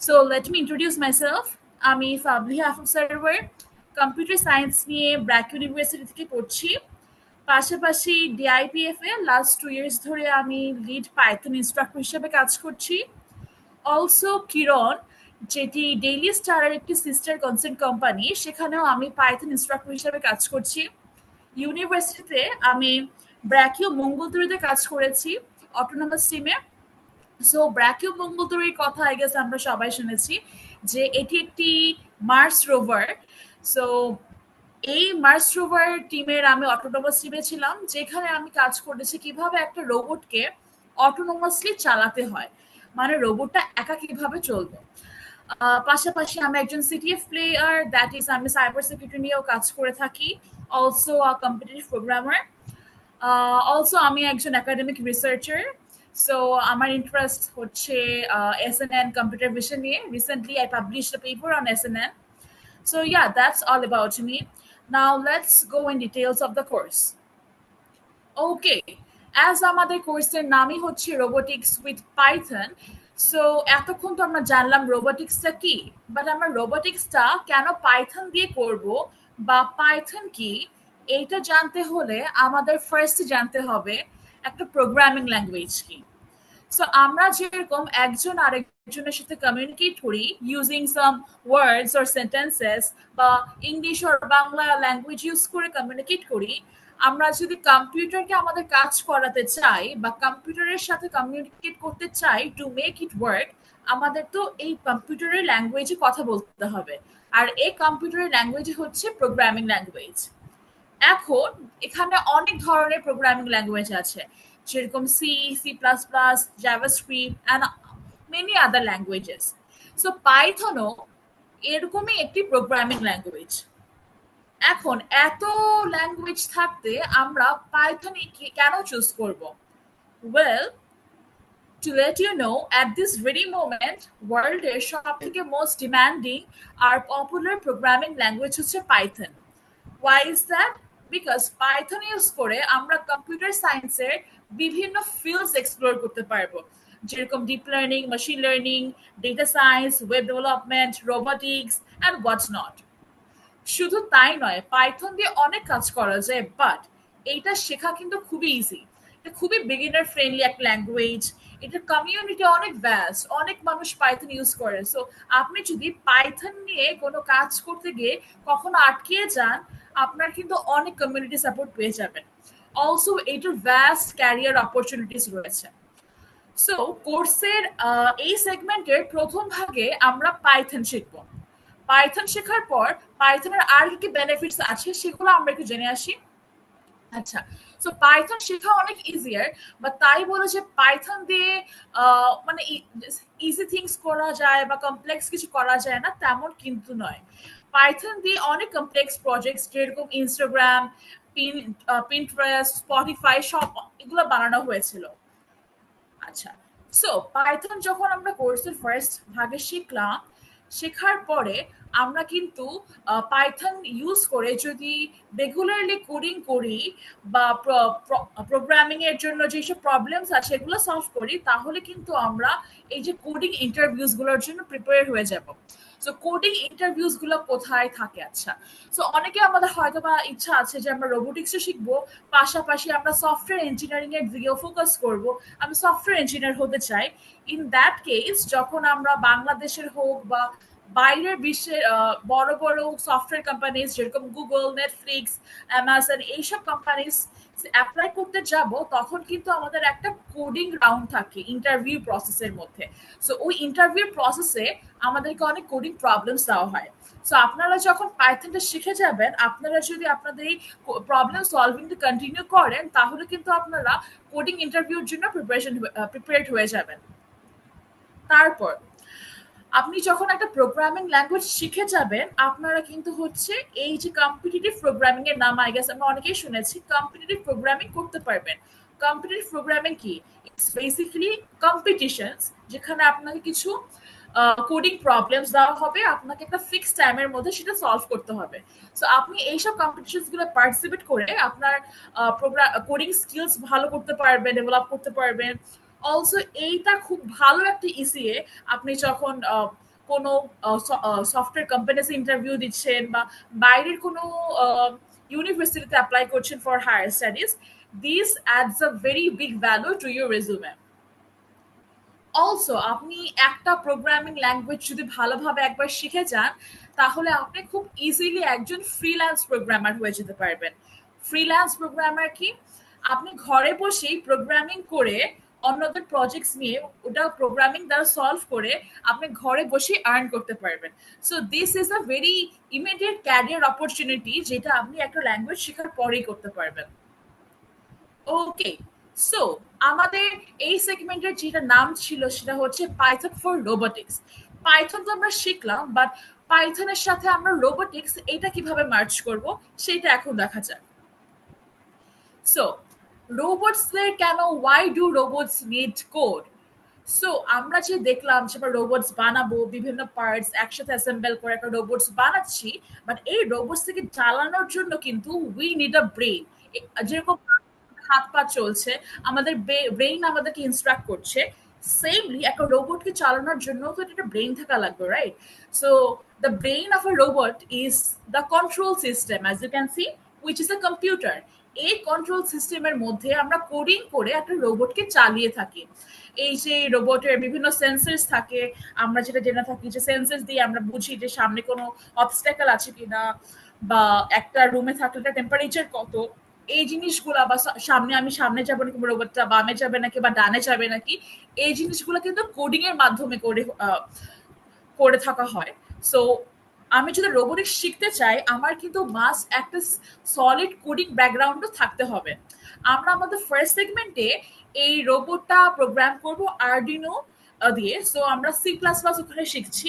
Speaker 6: So let me introduce myself. আমি ফাবলিহা আফসারওয়ার, কম্পিউটার সায়েন্স নিয়ে ব্র্যাক ইউনিভার্সিটি থেকে পড়ছি। পাশাপাশি ডিআইপিএফ এ লাস্ট 2 ইয়ার্স ধরে আমি লিড পাইথন ইনস্ট্রাক্টর হিসেবে কাজ করছি। অলসো কিরণ, যেটি ডেইলি স্টারের একটি সিস্টার কনসার্ন কোম্পানি, সেখানেও আমি পাইথন ইনস্ট্রাক্টর হিসেবে কাজ করছি। ইউনিভার্সিটিতে আমি ব্র্যাকিও মঙ্গলদৈতে কাজ করেছি অটোনমাস টিমে। সো ব্র্যাকিও মঙ্গলদৈর কথা আই গেস আমরা সবাই শুনেছি যে এটি একটি মার্স রোভার। সো এই মার্স রোভার টিমের আমি অটোনমাস টিমে ছিলাম, যেখানে আমি কাজ করেছি কিভাবে একটা রোবটকে অটোনোমাসলি চালাতে হয়, মানে রোবটটা একা কিভাবে চলবে। পাশাপাশি আমি একজন সিটিএফ প্লেয়ার, দ্যাট ইজ আমি সাইবার সিকিউরিটি নিয়েও কাজ করে থাকি। Also competitive programmer. অলসো আমি একজন একাডেমিক রিসার্চার। সো আমার ইন্টারেস্ট হচ্ছে SNN কম্পিউটার ভিশন নিয়ে। Recently I published a paper on SNN. So yeah, that's all about me. Now let's go in details of the course. Okay, as আমাদের কোর্সের নামই হচ্ছে robotics with Python, so এতক্ষণ তো আমরা জানলাম রোবোটিক্সটা কি, বাট আমরা রোবোটিক্সটা কেন পাইথন দিয়ে করব বা পাইথন কি, এইটা জানতে হলে আমাদের ফার্স্ট জানতে হবে একটা প্রোগ্রামিং ল্যাঙ্গুয়েজ কি। সো আমরা যেরকম একজন আরেকজনের সাথে কমিউনিকেট করি using some words or sentences, বা English or Bangla language use করে কমিউনিকেট করি, আমরা যদি কম্পিউটারকে আমাদের কাজ করাতে চাই বা কম্পিউটারের সাথে কমিউনিকেট করতে চাই টু মেক ইট ওয়ার্ক, আমাদের তো এই কম্পিউটারের ল্যাঙ্গুয়েজে কথা বলতে হবে, আর এই কম্পিউটারের ল্যাঙ্গুয়েজ হচ্ছে প্রোগ্রামিং ল্যাঙ্গুয়েজ। এখন এখানে অনেক ধরনের প্রোগ্রামিং ল্যাঙ্গুয়েজ আছে, যেরকম C, C++, JavaScript and many other languages. So পাইথনও এরকমই একটি প্রোগ্রামিং ল্যাঙ্গুয়েজ। এখন এত ল্যাঙ্গুয়েজ থাকতে আমরা পাইথন কেন চুজ করব? Well, to let you know, at this very moment, world এর সবথেকে most demanding are popular programming language হচ্ছে Python. Why is that? Because Python use করে আমরা কম্পিউটার সায়েন্সের বিভিন্ন ফিল্ডস এক্সপ্লোর করতে পারবো, যেরকম deep learning, machine learning, data science, web development, robotics and what's not. শুধু তাই নয়, পাইথন দিয়ে অনেক কাজ করা যায়, বাট এইটা শেখা কিন্তু খুবই ইজি। এটা খুবই বিগিনার ফ্রেন্ডলি একটা ল্যাঙ্গুয়েজ। এটার কমিউনিটি অনেক ভ্যাস্ট, অনেক মানুষ পাইথন ইউজ করে। সো আপনি যদি পাইথন নিয়ে কোনো কাজ করতে গিয়ে কখনো আটকে যান, আপনার কিন্তু অনেক কমিউনিটি সাপোর্ট পেয়ে যাবেন। অলসো এটার ভ্যাস্ট ক্যারিয়ার অপরচুনিটিস রয়েছে। সো কোর্সের এই সেগমেন্টের প্রথম ভাগে আমরা পাইথন শিখবো। পাইথন শেখার পর পাইথনের আর কি বেনিফিটস আছে সেগুলো আমরা একটু জেনে আসি। আচ্ছা, সো পাইথন শেখা অনেক ইজিয়ার, বা তাই বলে যে পাইথন দিয়ে মানে ইজি থিংস করা যায় বা কমপ্লেক্স কিছু করা যায় না, তেমন কিন্তু নয়। পাইথন দিয়ে অনেক কমপ্লেক্স প্রজেক্টস, যেরকম ইনস্টাগ্রাম, পিন্টারেস্ট, স্পটিফাই, সব এগুলো বানানো হয়েছিল। আচ্ছা, সো পাইথন যখন আমরা কোর্সের ফার্স্ট ভাগে শিখলাম, শেখার পরে আমরা কিন্তু পাইথন ইউজ করে যদি রেগুলারলি কোডিং করি বা প্রোগ্রামিং এর জন্য যেসব প্রবলেমস আছে এগুলো সলভ করি, তাহলে কিন্তু আমরা এই যে কোডিং ইন্টারভিউস গুলোর জন্য প্রিপেয়ার হয়ে যাব। সো কোডিং ইন্টারভিউস গুলো কোথায় থাকে? আচ্ছা, সো অনেকে আমাদের হয়তো বা ইচ্ছা আছে যে আমরা রোবোটিক্সও শিখবো, পাশাপাশি আমরা সফটওয়্যার ইঞ্জিনিয়ারিং এর দিকেও ফোকাস করব, আমি সফটওয়্যার ইঞ্জিনিয়ার হতে চাই। ইন দ্যাট কেস যখন আমরা বাংলাদেশের হোক বা বাইরের বিশ্বের বড় বড় সফটওয়্যার কোম্পানিজ যেরকম গুগল, নেটফ্লিক্স, অ্যামাজন এইসব কোম্পানিজ অ্যাপ্লাই করতে যাব, তখন কিন্তু আমাদের একটা কোডিং রাউন্ড থাকে ইন্টারভিউ প্রসেসের মধ্যে। সো ওই ইন্টারভিউ প্রসেসে আমাদেরকে অনেক কোডিং প্রবলেমস দেওয়া হয়। সো আপনারা যখন পাইথনটা শিখে যাবেন, আপনারা যদি আপনাদের এই প্রবলেম সলভিংটা কন্টিনিউ করেন, তাহলে কিন্তু আপনারা কোডিং ইন্টারভিউর জন্য প্রিপারেড হয়ে যাবেন। তারপর আপনি যখন একটা প্রোগ্রামিং ল্যাঙ্গুয়েজ শিখে যাবেন, আপনারা কিন্তু হচ্ছে এই যে কম্পিটিটিভ প্রোগ্রামিং এর নাম আই গেস আমরা অনেকেই শুনেছি, কম্পিটিটিভ প্রোগ্রামিং করতে পারবেন। কম্পিটিটিভ প্রোগ্রামিং কি? ইটস বেসিক্যালি কম্পিটিশনস, যেখানে আপনাকে কিছু কোডিং প্রবলেমস দেওয়া হবে, আপনাকে একটা ফিক্সড টাইমের মধ্যে সেটা সলভ করতে হবে। সো আপনি এইসব কম্পিটিশনস গুলো পার্টিসিপেট করে আপনার কোডিং স্কিলস ভালো করতে পারবেন, ডেভেলপ করতে পারবেন। অলসো এইটা খুব ভালো একটা ইসিএ, আপনি যখন কোনো সফটওয়্যার কোম্পানিতে ইন্টারভিউ দিচ্ছেন বা বাইরের কোনো ইউনিভার্সিটিতে অ্যাপ্লাই করছেন for higher studies, this adds a very big value to your resume. Also আপনি একটা প্রোগ্রামিং ল্যাঙ্গুয়েজ যদি ভালোভাবে একবার শিখে যান, তাহলে আপনি খুব ইজিলি একজন ফ্রিল্যান্স প্রোগ্রামার হয়ে যেতে পারবেন। ফ্রিল্যান্স প্রোগ্রামার কি? আপনি ঘরে বসেই প্রোগ্রামিং করে অন্যদের প্রজেক্টস নিয়ে ওটা প্রোগ্রামিং দ্বারা সলভ করে আপনি ঘরে বসে আর্ন করতে পারবেন। So this is a very immediate career opportunity, যেটা আপনি একটা ল্যাঙ্গুয়েজ শেখার পরেই করতে পারবেন। ওকে, সো আমাদের এই সেগমেন্টের যেটা নাম ছিল সেটা হচ্ছে পাইথন ফর রোবোটিক্স। পাইথন তো আমরা শিখলাম, বাট পাইথনের সাথে আমরা রোবোটিক্স এটা কিভাবে মার্চ করব সেটা এখন দেখা যাক। সো রোবটসদের কেন, why do robots need code? So আমরা যে দেখলাম যে আমরা রোবটস বানাবো, বিভিন্ন পার্টস একসাথে অ্যাসেম্বল করে একটা রোবটস বানাচ্ছি, বাট এই রোবটস থেকে চালানোর জন্য কিন্তু উই নিড আ ব্রেইন। যেরকম হাত পা চলছে, আমাদের ব্রেইন আমাদেরকে ইনস্ট্রাক্ট করছে, সেমলি একটা রোবটকে চালানোর জন্য তো একটা ব্রেইন থাকা লাগবে, right? So the brain of a robot is the control system, as you can see, which is a computer. এই কন্ট্রোল সিস্টেমের মধ্যে আমরা কোডিং করে একটা রোবটকে চালিয়ে থাকি। এই যে রোবটের বিভিন্ন সেন্সর্স থাকে, আমরা যেটা জেনে থাকি যে সেন্সর্স দিয়ে আমরা বুঝি যে সামনে কোনো অবস্ট্যাকল আছে কিনা, বা একটা রুমে থাকলে টেম্পারেচার কত, এই জিনিসগুলা, বা আমি সামনে যাবো নাকি, রোবটটা বামে যাবে নাকি বা ডানে যাবে নাকি, এই জিনিসগুলো কিন্তু কোডিং এর মাধ্যমে করে থাকা হয়। সো আমি যদি রোবোটিক্স শিখতে চাই, আমার কিন্তু মাস্ট একটা সলিড কোডিং ব্যাকগ্রাউন্ডও থাকতে হবে। আমরা আমাদের ফার্স্ট সেগমেন্টে এই রোবটটা প্রোগ্রাম করব আরডিনো দিয়ে, সো আমরা সি প্লাস প্লাস ওখানে শিখছি।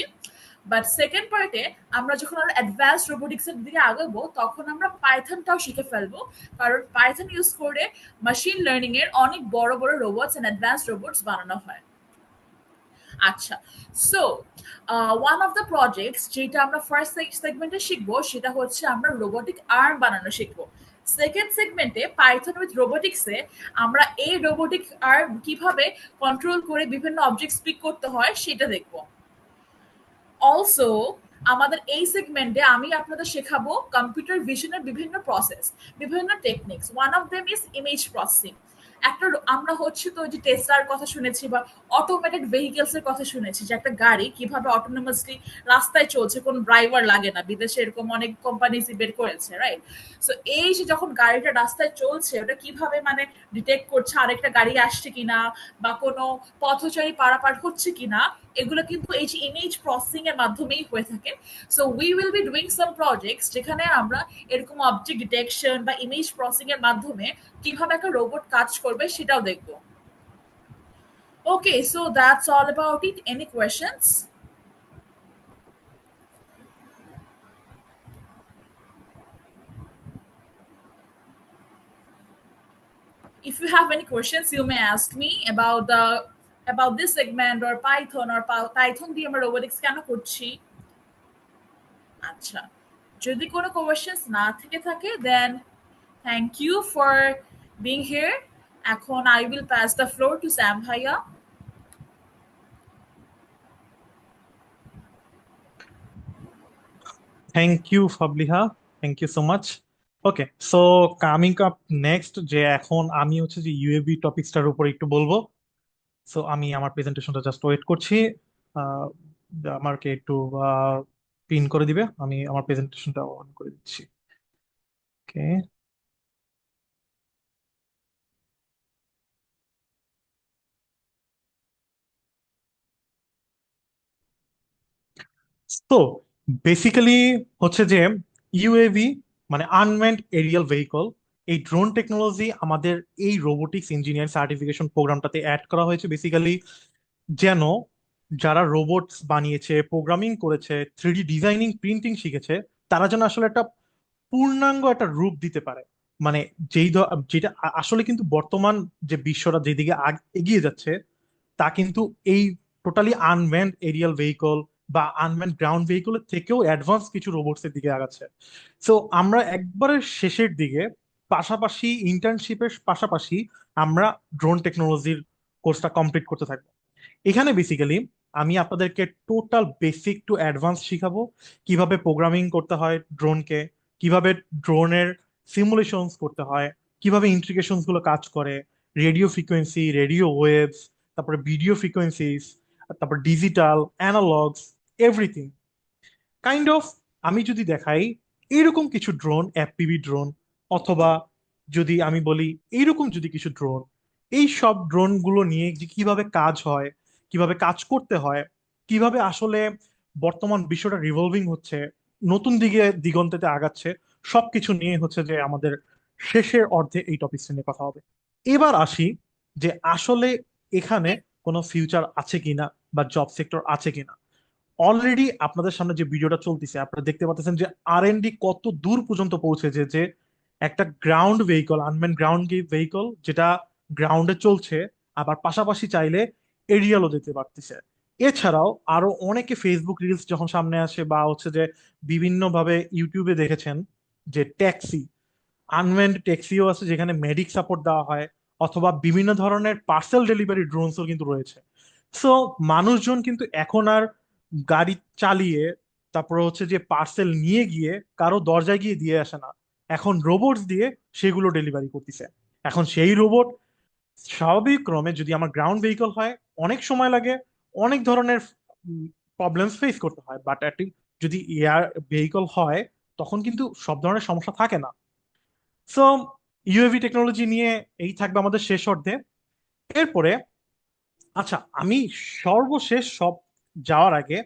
Speaker 6: বাট সেকেন্ড পার্টে আমরা যখন আমরা অ্যাডভান্স রোবোটিক্সের দিকে আগাবো, তখন আমরা পাইথনটাও শিখে ফেলবো, কারণ পাইথন ইউজ করে মেশিন লার্নিং এর অনেক বড় বড় রোবটস এন্ড অ্যাডভান্স রোবটস বানানো হয়। আচ্ছা, so one of the projects যেটা আমরা ফার্স্ট সেগমেন্টে শিখবো, সেটা হচ্ছে আমরা রোবোটিক আর্ম বানানো শিখবো। সেকেন্ড সেগমেন্টে পাইথন উইথ রোবোটিক্সে আমরা এই রোবোটিক আর্ম কিভাবে কন্ট্রোল করে বিভিন্ন অবজেক্টস পিক করতে হয় সেটা দেখবো। অলসো আমাদের এই সেগমেন্টে আমি আপনাদের শেখাবো কম্পিউটার ভিশনের বিভিন্ন প্রসেস, বিভিন্ন techniques. One of them is image processing. আমরা হচ্ছে তো যে টেসলার কথা শুনেছি বা অটোমেটেড ভেহিকেলস এর কথা শুনেছি, যে একটা গাড়ি কিভাবে অটোনোমাসলি রাস্তায় চলছে, কোন ড্রাইভার লাগে না, বিদেশে এরকম অনেক কোম্পানিজ বের করেছে, রাইট? সো এই যে যখন গাড়িটা রাস্তায় চলছে, ওটা কিভাবে মানে ডিটেক্ট করছে আরেকটা গাড়ি আসছে কিনা বা কোনো পথচারী পারাপার হচ্ছে কিনা, এগুলো কিন্তু এই যে ইমেজ প্রসেসিং এর মাধ্যমেই হয়ে থাকে। So we will be doing some projects যেখানে আমরা এরকম অবজেক্ট ডিটেকশন বা ইমেজ প্রসেসিং এর মাধ্যমে কিভাবে একটা রোবট কাজ করবে সেটাও দেখবো। Okay, so that's all about it. Any questions? If you have any questions, you may ask me about this segment or Python or Python দিয়ে আমরা রোবোটিক্স কেন করছি। আচ্ছা, যদি কোনো কোয়েশ্চেন্স না থেকে থাকে, then thank you for being here. এখন I will pass the floor to Sam ভাইয়া।
Speaker 2: Thank you Fabliha, thank you so much. Okay, so coming up next, যে এখন আমি হচ্ছে যে ইউএভি টপিকসটার উপর একটু বলবো। সো আমি আমার প্রেজেন্টেশনটা জাস্ট ওয়েট করছি। আহ, আমাকে একটু পিন করে দিবে, আমি আমার প্রেজেন্টেশনটা অন করে দিচ্ছি। ওকে, তো বেসিক্যালি হচ্ছে যে ইউএভি মানে আনম্যান্ড এরিয়াল ভেহিকল, এই ড্রোন টেকনোলজি আমাদের এই রোবোটিক্স ইঞ্জিনিয়ারিং সার্টিফিকেশন প্রোগ্রামটাতে অ্যাড করা হয়েছে বেসিক্যালি, যেন যারা রোবটস বানিয়েছে, প্রোগ্রামিং করেছে, থ্রিডি ডিজাইনিং প্রিন্টিং শিখেছে, তারা যেন আসলে একটা পূর্ণাঙ্গ একটা রূপ দিতে পারে। মানে যেটা আসলে কিন্তু বর্তমান যে বিশ্বটা যেদিকে এগিয়ে যাচ্ছে, তা কিন্তু এই টোটালি আনম্যান্ড এরিয়াল ভেহিকল বা আনম্যান্ড গ্রাউন্ড ভেহিকলের থেকেও অ্যাডভান্স কিছু রোবটস এর দিকে আগাচ্ছে। সো আমরা একবারে শেষের দিকে, পাশাপাশি ইন্টার্নশিপের পাশাপাশি আমরা ড্রোন টেকনোলজির কোর্সটা কমপ্লিট করতে থাকবো। এখানে বেসিক্যালি আমি আপনাদেরকে টোটাল বেসিক টু অ্যাডভান্স শিখাবো, কিভাবে প্রোগ্রামিং করতে হয় ড্রোনকে, কিভাবে ড্রোনের সিমুলেশনস করতে হয়, কিভাবে ইন্টিগ্রেশনস গুলো কাজ করে, রেডিও ফ্রিকোয়েন্সি, রেডিও ওয়েভস, তারপরে ভিডিও ফ্রিকোয়েন্সিস, তারপর digital analogues, everything kind of. আমি যদি দেখাই এরকম কিছু ড্রোন, এফপিভি ড্রোন, অথবা যদি আমি বলি এইরকম যদি কিছু ড্রোন, এই সব ড্রোন গুলো নিয়ে যে কিভাবে কাজ হয়, কিভাবে কাজ করতে হয়, কিভাবে আসলে বর্তমান বিশ্বটা রিভলভিং হচ্ছে, নতুন দিকে দিগন্তেতে আগাচ্ছে, সবকিছু নিয়ে হচ্ছে যে আমাদের শেষের অর্ধে এই টপিকটা নিয়ে কথা হবে। এবার আসি যে আসলে এখানে কোনো ফিউচার আছে কিনা বা জব সেক্টর আছে কিনা। অলরেডি আপনাদের সামনে যে ভিডিওটা চলতেছে আপনারা দেখতে পাচ্ছেন যে আর&ডি কত দূর পর্যন্ত পৌঁছেছে, যে একটা গ্রাউন্ড ভেহিকল, আনম্যান গ্রাউন্ড ভেহিকল যেটা গ্রাউন্ডে চলছে, আবার পাশাপাশি চাইলে এরিয়ালও যেতে পারতেছে। এছাড়াও আরো অনেকে ফেসবুক রিলস যখন সামনে আসে বা হচ্ছে যে বিভিন্ন ভাবে ইউটিউবে দেখেছেন যে ট্যাক্সি, আনম্যান্ড ট্যাক্সিও আছে যেখানে মেডিক সাপোর্ট দেওয়া হয়, অথবা বিভিন্ন ধরনের পার্সেল ডেলিভারি ড্রোনসও কিন্তু রয়েছে। সো মানুষজন কিন্তু এখন আর গাড়ি চালিয়ে তারপরে হচ্ছে যে পার্সেল নিয়ে গিয়ে কারো দরজায় গিয়ে দিয়ে আসে না, এখন রোবটস দিয়ে সেগুলো ডেলিভারি করতেছে। এখন সেই রোবট স্বাভাবিক ক্রমে যদি আমার গ্রাউন্ড ভেহিকল হয়, অনেক সময় লাগে, অনেক ধরনের প্রবলেমস ফেস করতে হয়, বাট যদি এয়ার ভেহিকল হয় তখন কিন্তু সব ধরনের সমস্যা থাকে না। সো ইউএভি টেকনোলজি নিয়ে এই থাকবে আমাদের শেষ অর্ধে। এরপরে আচ্ছা, আমি সর্বশেষ সব যাওয়ার আগে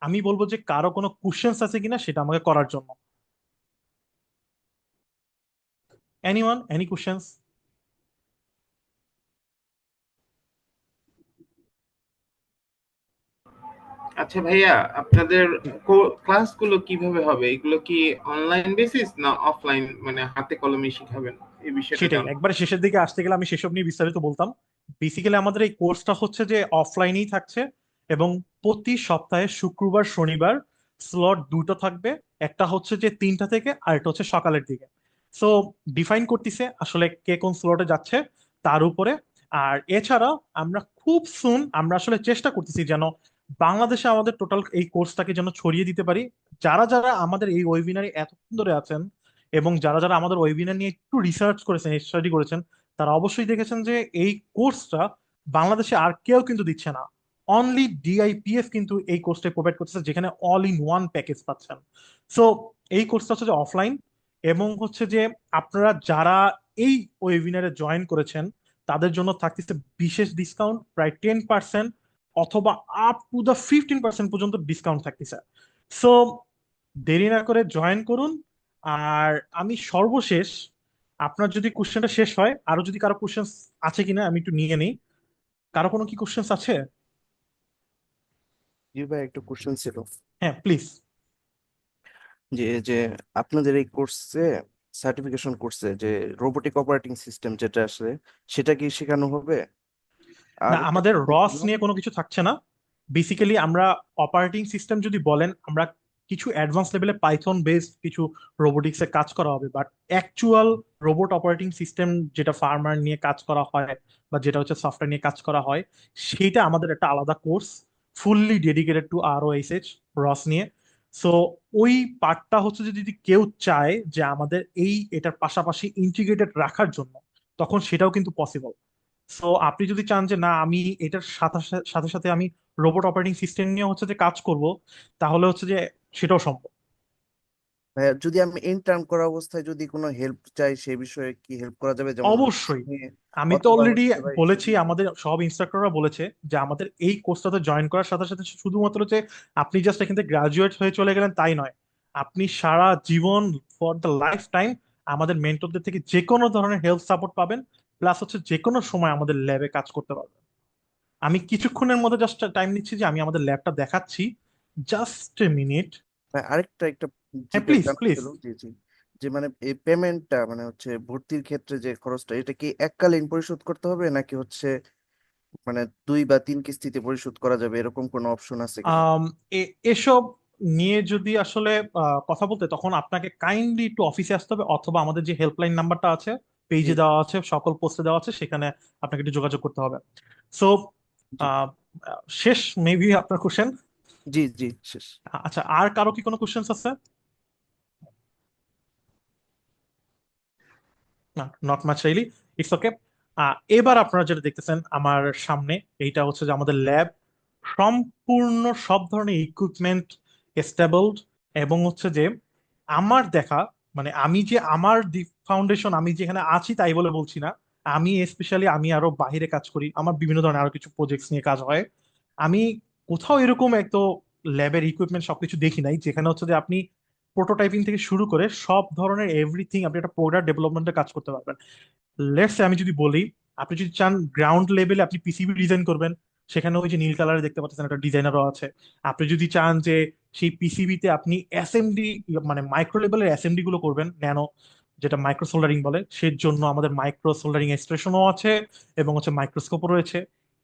Speaker 2: আমি বলবো যে কারো কোনো কোশ্চেন্স আছে কিনা সেটা আমাকে করার জন্য। Anyone, any questions?
Speaker 7: আচ্ছা ভাইয়া, আপনাদের ক্লাসগুলো কিভাবে হবে? এগুলো কি অনলাইন বেসিস না অফলাইন, মানে হাতে কলমে শিখাবেন? এই বিষয়টা
Speaker 2: সেটাই,
Speaker 7: জানবো।
Speaker 2: একবারে শেষের দিকে আসতে গেলে আমি সেসব নিয়ে বিস্তারিত বলতাম। বেসিক্যালি আমাদের এই কোর্সটা হচ্ছে যে অফলাইনেই থাকছে, এবং প্রতি সপ্তাহে শুক্রবার শনিবার স্লট দুটো থাকবে। একটা হচ্ছে যে 3টা থেকে, আর একটা হচ্ছে সকালের দিকে। সো ডিফাইন করতেছে আসলে কে কোন স্লটে যাচ্ছে তার উপরে। আর এছাড়া আমরা খুব সুন আমরা আসলে চেষ্টা করতেছি যেন বাংলাদেশে আমাদের টোটাল এই কোর্সটাকে যেন ছড়িয়ে দিতে পারি। যারা যারা আমাদের এই ওয়েবিনারে এতক্ষণ ধরে আছেন এবং যারা যারা আমাদের ওয়েবিনার নিয়ে একটু রিসার্চ করেছেন, স্টাডি করেছেন, তারা অবশ্যই দেখেছেন যে এই কোর্সটা বাংলাদেশে আর কেউ কিন্তু দিচ্ছে না। অনলি ডিআইপিএফ কিন্তু এই কোর্সটা প্রোভাইড করতেছে, যেখানে অল ইন ওয়ান প্যাকেজ পাচ্ছেন। সো এই কোর্সটা হচ্ছে যে অফলাইন, এবং হচ্ছে যে আপনারা যারা এই ওয়েবিনারে জয়েন করেছেন তাদের জন্য থাকতেছে বিশেষ ডিসকাউন্ট, প্রায় 10%, অথবা আপ টু দা 15% পর্যন্ত ডিসকাউন্ট থাকতেছে। সো দেরি না করে জয়েন করুন। আর আমি সর্বশেষ, আপনার যদি কোশ্চেনটা শেষ হয়, আরো যদি কারো কোশ্চেন আছে কিনা আমি একটু নিয়ে নিই। কারো কোনো কি কোশ্চেন আছে?
Speaker 8: জি ভাই, একটা কোশ্চেন ছিল
Speaker 2: হ্যাঁ প্লিজ।
Speaker 8: যে আপনাদের এই কোর্সে, সার্টিফিকেশন কোর্সে যে রোবোটিক অপারেটিং সিস্টেম যেটা আছে, সেটা কি শেখানো হবে?
Speaker 2: না,
Speaker 8: আর একটা
Speaker 2: আমাদের
Speaker 8: question
Speaker 2: রস
Speaker 8: ছিল।
Speaker 2: নিয়ে কোনো কিছু থাকছে না। বেসিক্যালি আমরা অপারেটিং সিস্টেম যদি বলেন, আমরা কিছু অ্যাডভান্স লেভেলে পাইথন বেসড কিছু রোবোটিক্সে কাজ করা হবে, but actual robot operating system যেটা ফার্মার নিয়ে কাজ করা হয় বা যেটা হচ্ছে সফটওয়্যার নিয়ে কাজ করা হয়, সেটা আমাদের একটা আলাদা course, fully dedicated to R O H রস নিয়ে। সো ওই পার্টটা হচ্ছে যে যদি কেউ চায় যে আমাদের এটার পাশাপাশি ইন্টিগ্রেটেড রাখার জন্য, তখন সেটাও কিন্তু পসিবল। সো আপনি যদি চান যে না আমি এটার সাথে সাথে সাথে আমি রোবট অপারেটিং সিস্টেম নিয়ে হচ্ছে যে কাজ করব, তাহলে হচ্ছে যে সেটাও সম্ভব।
Speaker 8: ভাইয়া, যদি আমি ইন্টার্ন করা অবস্থায় যদি কোনো হেল্প চাই সে বিষয়ে কি হেল্প করা যাবে, যেমন কোর্স
Speaker 2: অবশ্যই।
Speaker 8: নিয়ে
Speaker 2: আমি তো
Speaker 8: অথবা
Speaker 2: অলরেডি
Speaker 8: হচ্ছে ভাই
Speaker 2: বলেছি,
Speaker 8: যদি
Speaker 2: আমাদের সব ইনস্ট্রাক্টররা বলেছে যে আমাদের এই কোর্সটাতে জয়েন করার সাথে সাথে শুধুমাত্র যে আপনি জাস্ট এখান থেকে গ্রাজুয়েট হয়ে চলে গেলেন তাই নয়, আপনি সারা জীবন ফর দ্য লাইফ টাইম আমাদের মেন্টরদের থেকে যে কোনো ধরনের হেল্প সাপোর্ট পাবেন, প্লাস হচ্ছে যে কোনো সময় আমাদের ল্যাবে কাজ করতে পারবেন। আমি কিছুক্ষণের মধ্যে জাস্ট টাইম নিচ্ছি যে আমি আমাদের ল্যাবটা দেখাচ্ছি। Just a minute.
Speaker 8: ভাই, আরেকটা একটা
Speaker 2: হ্যাঁ
Speaker 8: জিজ্ঞাসা
Speaker 2: প্লিজ
Speaker 8: জানার
Speaker 2: প্লিজ।
Speaker 8: ছিল। জি জি, যে মানে এই পেমেন্টটা মানে হচ্ছে ভর্তির ক্ষেত্রে যে খরচটা, এটা কি এককালীন পরিশোধ করতে হবে নাকি হচ্ছে মানে 2 বা 3 কিস্তিতে পরিশোধ করা যাবে, এরকম কোনো অপশন আছে কিনা?
Speaker 2: আম, এসব নিয়ে যদি আসলে কথা বলতে, তখন আপনাকে কাইন্ডলি একটু অফিসে আসতে হবে, অথবা আমাদের যে হেল্পলাইন নাম্বারটা আছে
Speaker 8: জি
Speaker 2: পেজে দেওয়া আছে, সকল পোস্টে দেওয়া আছে, সেখানে আপনাকে একটু যোগাযোগ করতে হবে। সো
Speaker 8: জি
Speaker 2: শেষ মেবি আপনার কোশ্চেন?
Speaker 8: জি জি, শেষ।
Speaker 2: আচ্ছা, আর কারো কি কোনো কোশ্চেন আছে? না, not much really. It's okay. এবার আপনারা যেটা দেখতেছেন আমার সামনে, এইটা হচ্ছে যে আমাদের ল্যাব সম্পূর্ণ সব ধরনের ইকুইপমেন্ট স্টেবলড, এবং হচ্ছে যে আমার দেখা, মানে আমি যে আমার ফাউন্ডেশন আমি যেখানে আছি তাই বলে বলছি না, আমি স্পেশালি আমি আরো বাইরে কাজ করি, আমার বিভিন্ন ধরনের আরো কিছু প্রজেক্টস নিয়ে কাজ হয়। আমি কোথাও এরকম একতো ল্যাবের ইকুইপমেন্ট সবকিছু দেখি নাই যেখানে হচ্ছে যে আপনি প্রোটোটাইপিং থেকে শুরু করে সব ধরনের এভরিথিং আপনি একটা প্রোডাক্ট ডেভেলপমেন্টে কাজ করতে পারবেন। লেটস আমি যদি বলি, আপনি যদি চান গ্রাউন্ড লেভেলে আপনি পিসিবি ডিজাইন করবেন, সেখানে ওই যে নীল কালারে দেখতে পাচ্ছেন একটা ডিজাইনারও আছে। আপনি যদি চান যে সেই পিসিবিতে আপনি এসএমডি, মানে মাইক্রো লেভেলের এসএমডি গুলো করবেন, ন্যানো, যেটা মাইক্রো সোল্ডারিং বলে, সেই জন্য আমাদের মাইক্রো সোল্ডারিং এক্সপ্রেশনও আছে, এবং হচ্ছে মাইক্রোস্কোপও রয়েছে।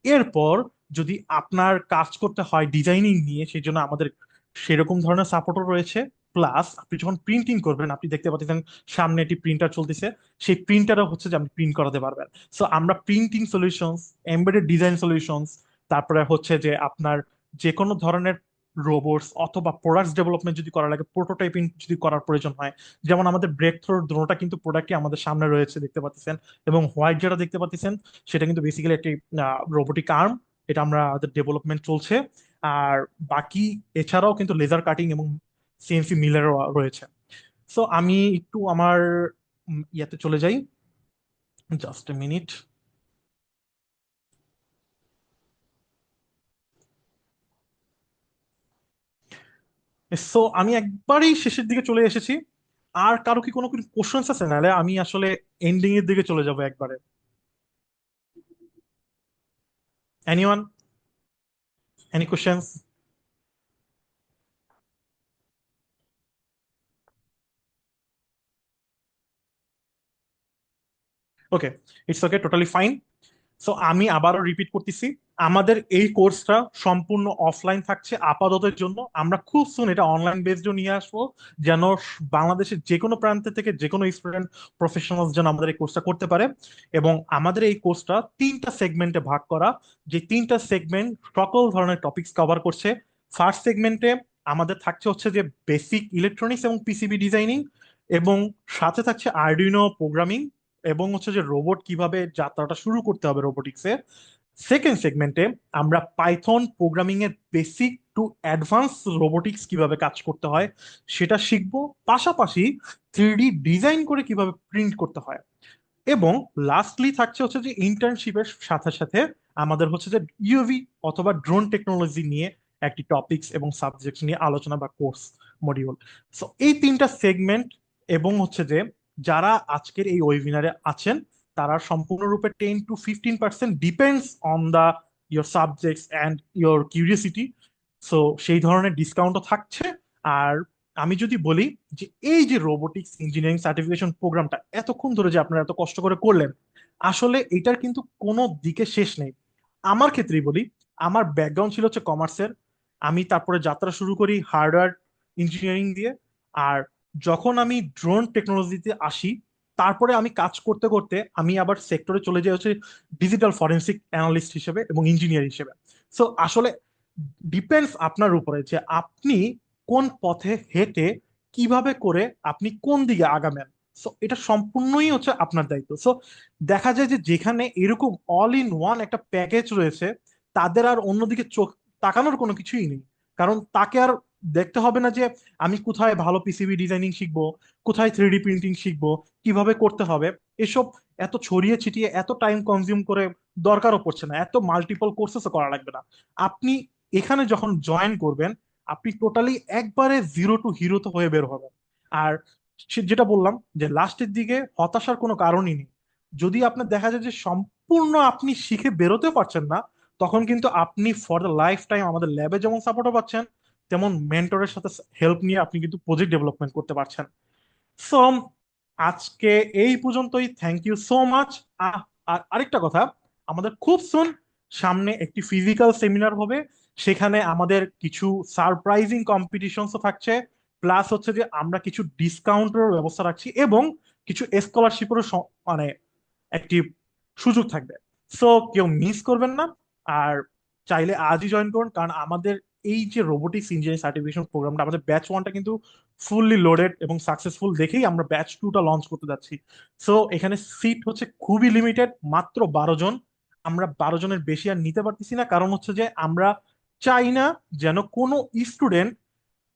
Speaker 2: এরপর যদি আপনার কাজ করতে হয় ডিজাইনিং নিয়ে, সেই জন্য আমাদের সেরকম ধরনের সাপোর্টও রয়েছে। প্লাস আপনি যখন প্রিন্টিং করবেন, আপনি দেখতে পাচ্ছেন সামনে একটি প্রিন্টার চলতেছে, সেই প্রিন্টারও হচ্ছে যে আপনি প্রিন্ট করাতে পারবেন। সো আমরা printing solutions, embedded design solutions, তারপরে হচ্ছে যে আপনার যে কোনো ধরনের রোবটস অথবা প্রোডাক্টস ডেভেলপমেন্ট যদি করা লাগে, প্রোটোটাইপিং যদি করার প্রয়োজন হয়, যেমন আমাদের ব্রেক থ্রোর দ্রোণটা কিন্তু প্রোডাক্টই আমাদের সামনে রয়েছে দেখতে পাচ্ছেন, এবং হোয়াইট যেটা দেখতে পাচ্ছেন সেটা কিন্তু বেসিক্যালি একটি রোবোটিক আর্ম, এটা আমরা আমাদের ডেভেলপমেন্ট চলছে। আর বাকি এছাড়াও কিন্তু লেজার কাটিং এবং সিএনসি মিলারও রয়েছে। সো আমি একটু আমার ইয়াতে চলে যাই, জাস্ট এ মিনিট। সো আমি একবারেই শেষের দিকে চলে এসেছি। আর কারো কি কোনো কোনো কোশ্চেন্স আছে? নাহলে আমি আসলে এন্ডিং এর দিকে চলে যাব একবারে। Anyone, any questions? Okay, it's okay, totally fine. So আমি আবারও রিপিট করতেছি, আমাদের এই কোর্সটা সম্পূর্ণ অফলাইন থাকছে আপাততের জন্য। আমরা খুব সুন এটা অনলাইন বেসডও নিয়ে আসবো, যেন বাংলাদেশের যে কোনো প্রান্ত থেকে যে কোনো স্টুডেন্ট প্রফেশনাল যেন আমাদের এই কোর্সটা করতে পারে। এবং আমাদের এই কোর্সটা 3টা সেগমেন্টে ভাগ করা, যে 3টা সেগমেন্ট সকল ধরনের টপিকস কভার করছে। ফার্স্ট সেগমেন্টে আমাদের থাকছে হচ্ছে যে বেসিক ইলেকট্রনিক্স এবং পিসিবি ডিজাইনিং, এবং সাথে থাকছে আরডুইনো প্রোগ্রামিং, এবং হচ্ছে যে রোবট কিভাবে যাত্রাটা শুরু করতে হবে রোবোটিক্সে। সেকেন্ড সেগমেন্টে আমরা পাইথন প্রোগ্রামিং এর বেসিক টু অ্যাডভান্স রোবোটিক্স কিভাবে কাজ করতে হয় সেটা শিখবো, পাশাপাশি 3D ডিজাইন করে কিভাবে প্রিন্ট করতে হয়। এবং লাস্টলি থাকছে হচ্ছে যে ইন্টার্নশিপের সাথে সাথে আমাদের হচ্ছে যে ইউভি অথবা ড্রোন টেকনোলজি নিয়ে একটি টপিকস এবং সাবজেক্ট নিয়ে আলোচনা বা কোর্স মডিউল। সো এই 3টা সেগমেন্ট, এবং হচ্ছে যে যারা আজকের এই ওয়েবিনারে আছেন তারা সম্পূর্ণরূপে 10 to 15% depends on the your subjects and your curiosity. So সেই ধরনের ডিসকাউন্টও থাকছে। আর আমি যদি বলি যে এই যে রোবোটিক্স ইঞ্জিনিয়ারিং সার্টিফিকেশন প্রোগ্রামটা এতক্ষণ ধরে যে আপনারা এত কষ্ট করে করলেন, আসলে এটার কিন্তু কোনো দিকে শেষ নেই। আমার ক্ষেত্রেই বলি, আমার ব্যাকগ্রাউন্ড ছিল হচ্ছে কমার্সের, আমি তারপরে যাত্রা শুরু করি হার্ডওয়্যার ইঞ্জিনিয়ারিং দিয়ে। আর যখন আমি ড্রোন টেকনোলজিতে আসি, তারপরে আমি কাজ করতে করতে আমি আবার সেক্টরে চলে যাই হচ্ছে ডিজিটাল ফরেন্সিক অ্যানালিস্ট হিসেবে এবং ইঞ্জিনিয়ার হিসেবে। সো আসলে ডিপেন্ডস আপনার উপরে যে আপনি কোন পথে হেঁটে কিভাবে করে আপনি কোন দিকে আগাবেন। সো এটা সম্পূর্ণই হচ্ছে আপনার দায়িত্ব। সো দেখা যায় যে যেখানে এরকম অল ইন ওয়ান একটা প্যাকেজ রয়েছে, তাদের আর অন্যদিকে চোখ তাকানোর কোনো কিছুই নেই। কারণ তাকে আর দেখতে হবে না যে আমি কোথায় ভালো পিসিবি ডিজাইনিং শিখবো, কোথায় 3D প্রিন্টিং শিখবো, কিভাবে করতে হবে। এসব এত ছড়িয়ে ছিটিয়ে এত টাইম কনজিউম করে দরকারও পড়ছে না, এত মাল্টিপল কোর্সেসও করা লাগবে না। আপনি এখানে যখন জয়েন করবেন, আপনি টোটালি একবারে জিরো টু হিরোতে হয়ে বের হবেন। আর যেটা বললাম যে লাস্টের দিকে হতাশার কোনো কারণই নেই। যদি আপনার দেখা যায় যে সম্পূর্ণ আপনি শিখে বেরোতে পারছেন না, তখন কিন্তু আপনি ফর দ্য লাইফ টাইম আমাদের ল্যাবে যেমন সাপোর্টও পাচ্ছেন, তেমন মেন্টরের সাথে হেল্প নিয়ে আপনি কিন্তু প্রজেক্ট ডেভেলপমেন্ট করতে পারছেন। সো আজকে এই পর্যন্তই, থ্যাংক ইউ সো মাচ। আর আরেকটা কথা, আমাদের খুব সুন সামনে একটি ফিজিক্যাল সেমিনার হবে, সেখানে আমাদের কিছু সারপ্রাইজিং কম্পিটিশনসও থাকছে, প্লাস হচ্ছে যে আমরা কিছু ডিসকাউন্টের ব্যবস্থা রাখছি এবং কিছু স্কলারশিপেরও মানে একটি সুযোগ থাকবে। সো কেউ মিস করবেন না। আর চাইলে আজই জয়েন করুন, কারণ আমাদের এই যে রোবোটিক্স ইঞ্জিনিয়ারিং সার্টিফিকেশন প্রোগ্রামটা, আমাদের ব্যাচ 1টা কিন্তু ফুললি লোডেড এবং সাকসেসফুল দেখেই আমরা ব্যাচ 2টা লঞ্চ করতে যাচ্ছি। সো এখানে সিট হচ্ছে খুবই লিমিটেড, মাত্র 12 জন। আমরা 12 জনের বেশি আর নিতে পারতেছি না, কারণ হচ্ছে যে আমরা চাই না যেন কোনো স্টুডেন্ট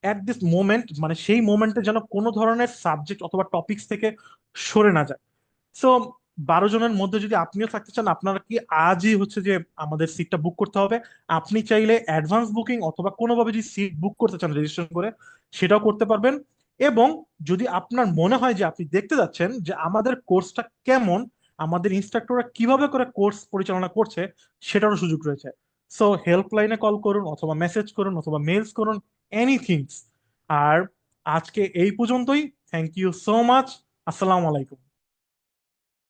Speaker 2: অ্যাট দিস মোমেন্ট, মানে সেই মোমেন্টে যেন কোনো ধরনের সাবজেক্ট অথবা টপিকস থেকে সরে না যায়। সো 12 জনের মধ্যে যদি আপনিও থাকতে চান, আপনারা কি আজই হচ্ছে যে আমাদের সিটটা বুক করতে হবে। আপনি চাইলে অ্যাডভান্স বুকিং অথবা কোনোভাবে যদি সিট বুক করতে চান রেজিস্ট্রেশন করে, সেটাও করতে পারবেন। এবং যদি আপনার মনে হয় যে আপনি দেখতে যাচ্ছেন যে আমাদের কোর্সটা কেমন, আমাদের ইনস্ট্রাক্টররা কিভাবে করে কোর্স পরিচালনা করছে, সেটারও সুযোগ রয়েছে। সো হেল্পলাইনে কল করুন অথবা মেসেজ করুন অথবা মেলস করুন, এনিথিংস। আর আজকে এই পর্যন্তই, থ্যাংক ইউ সো মাচ। আসসালামু আলাইকুম।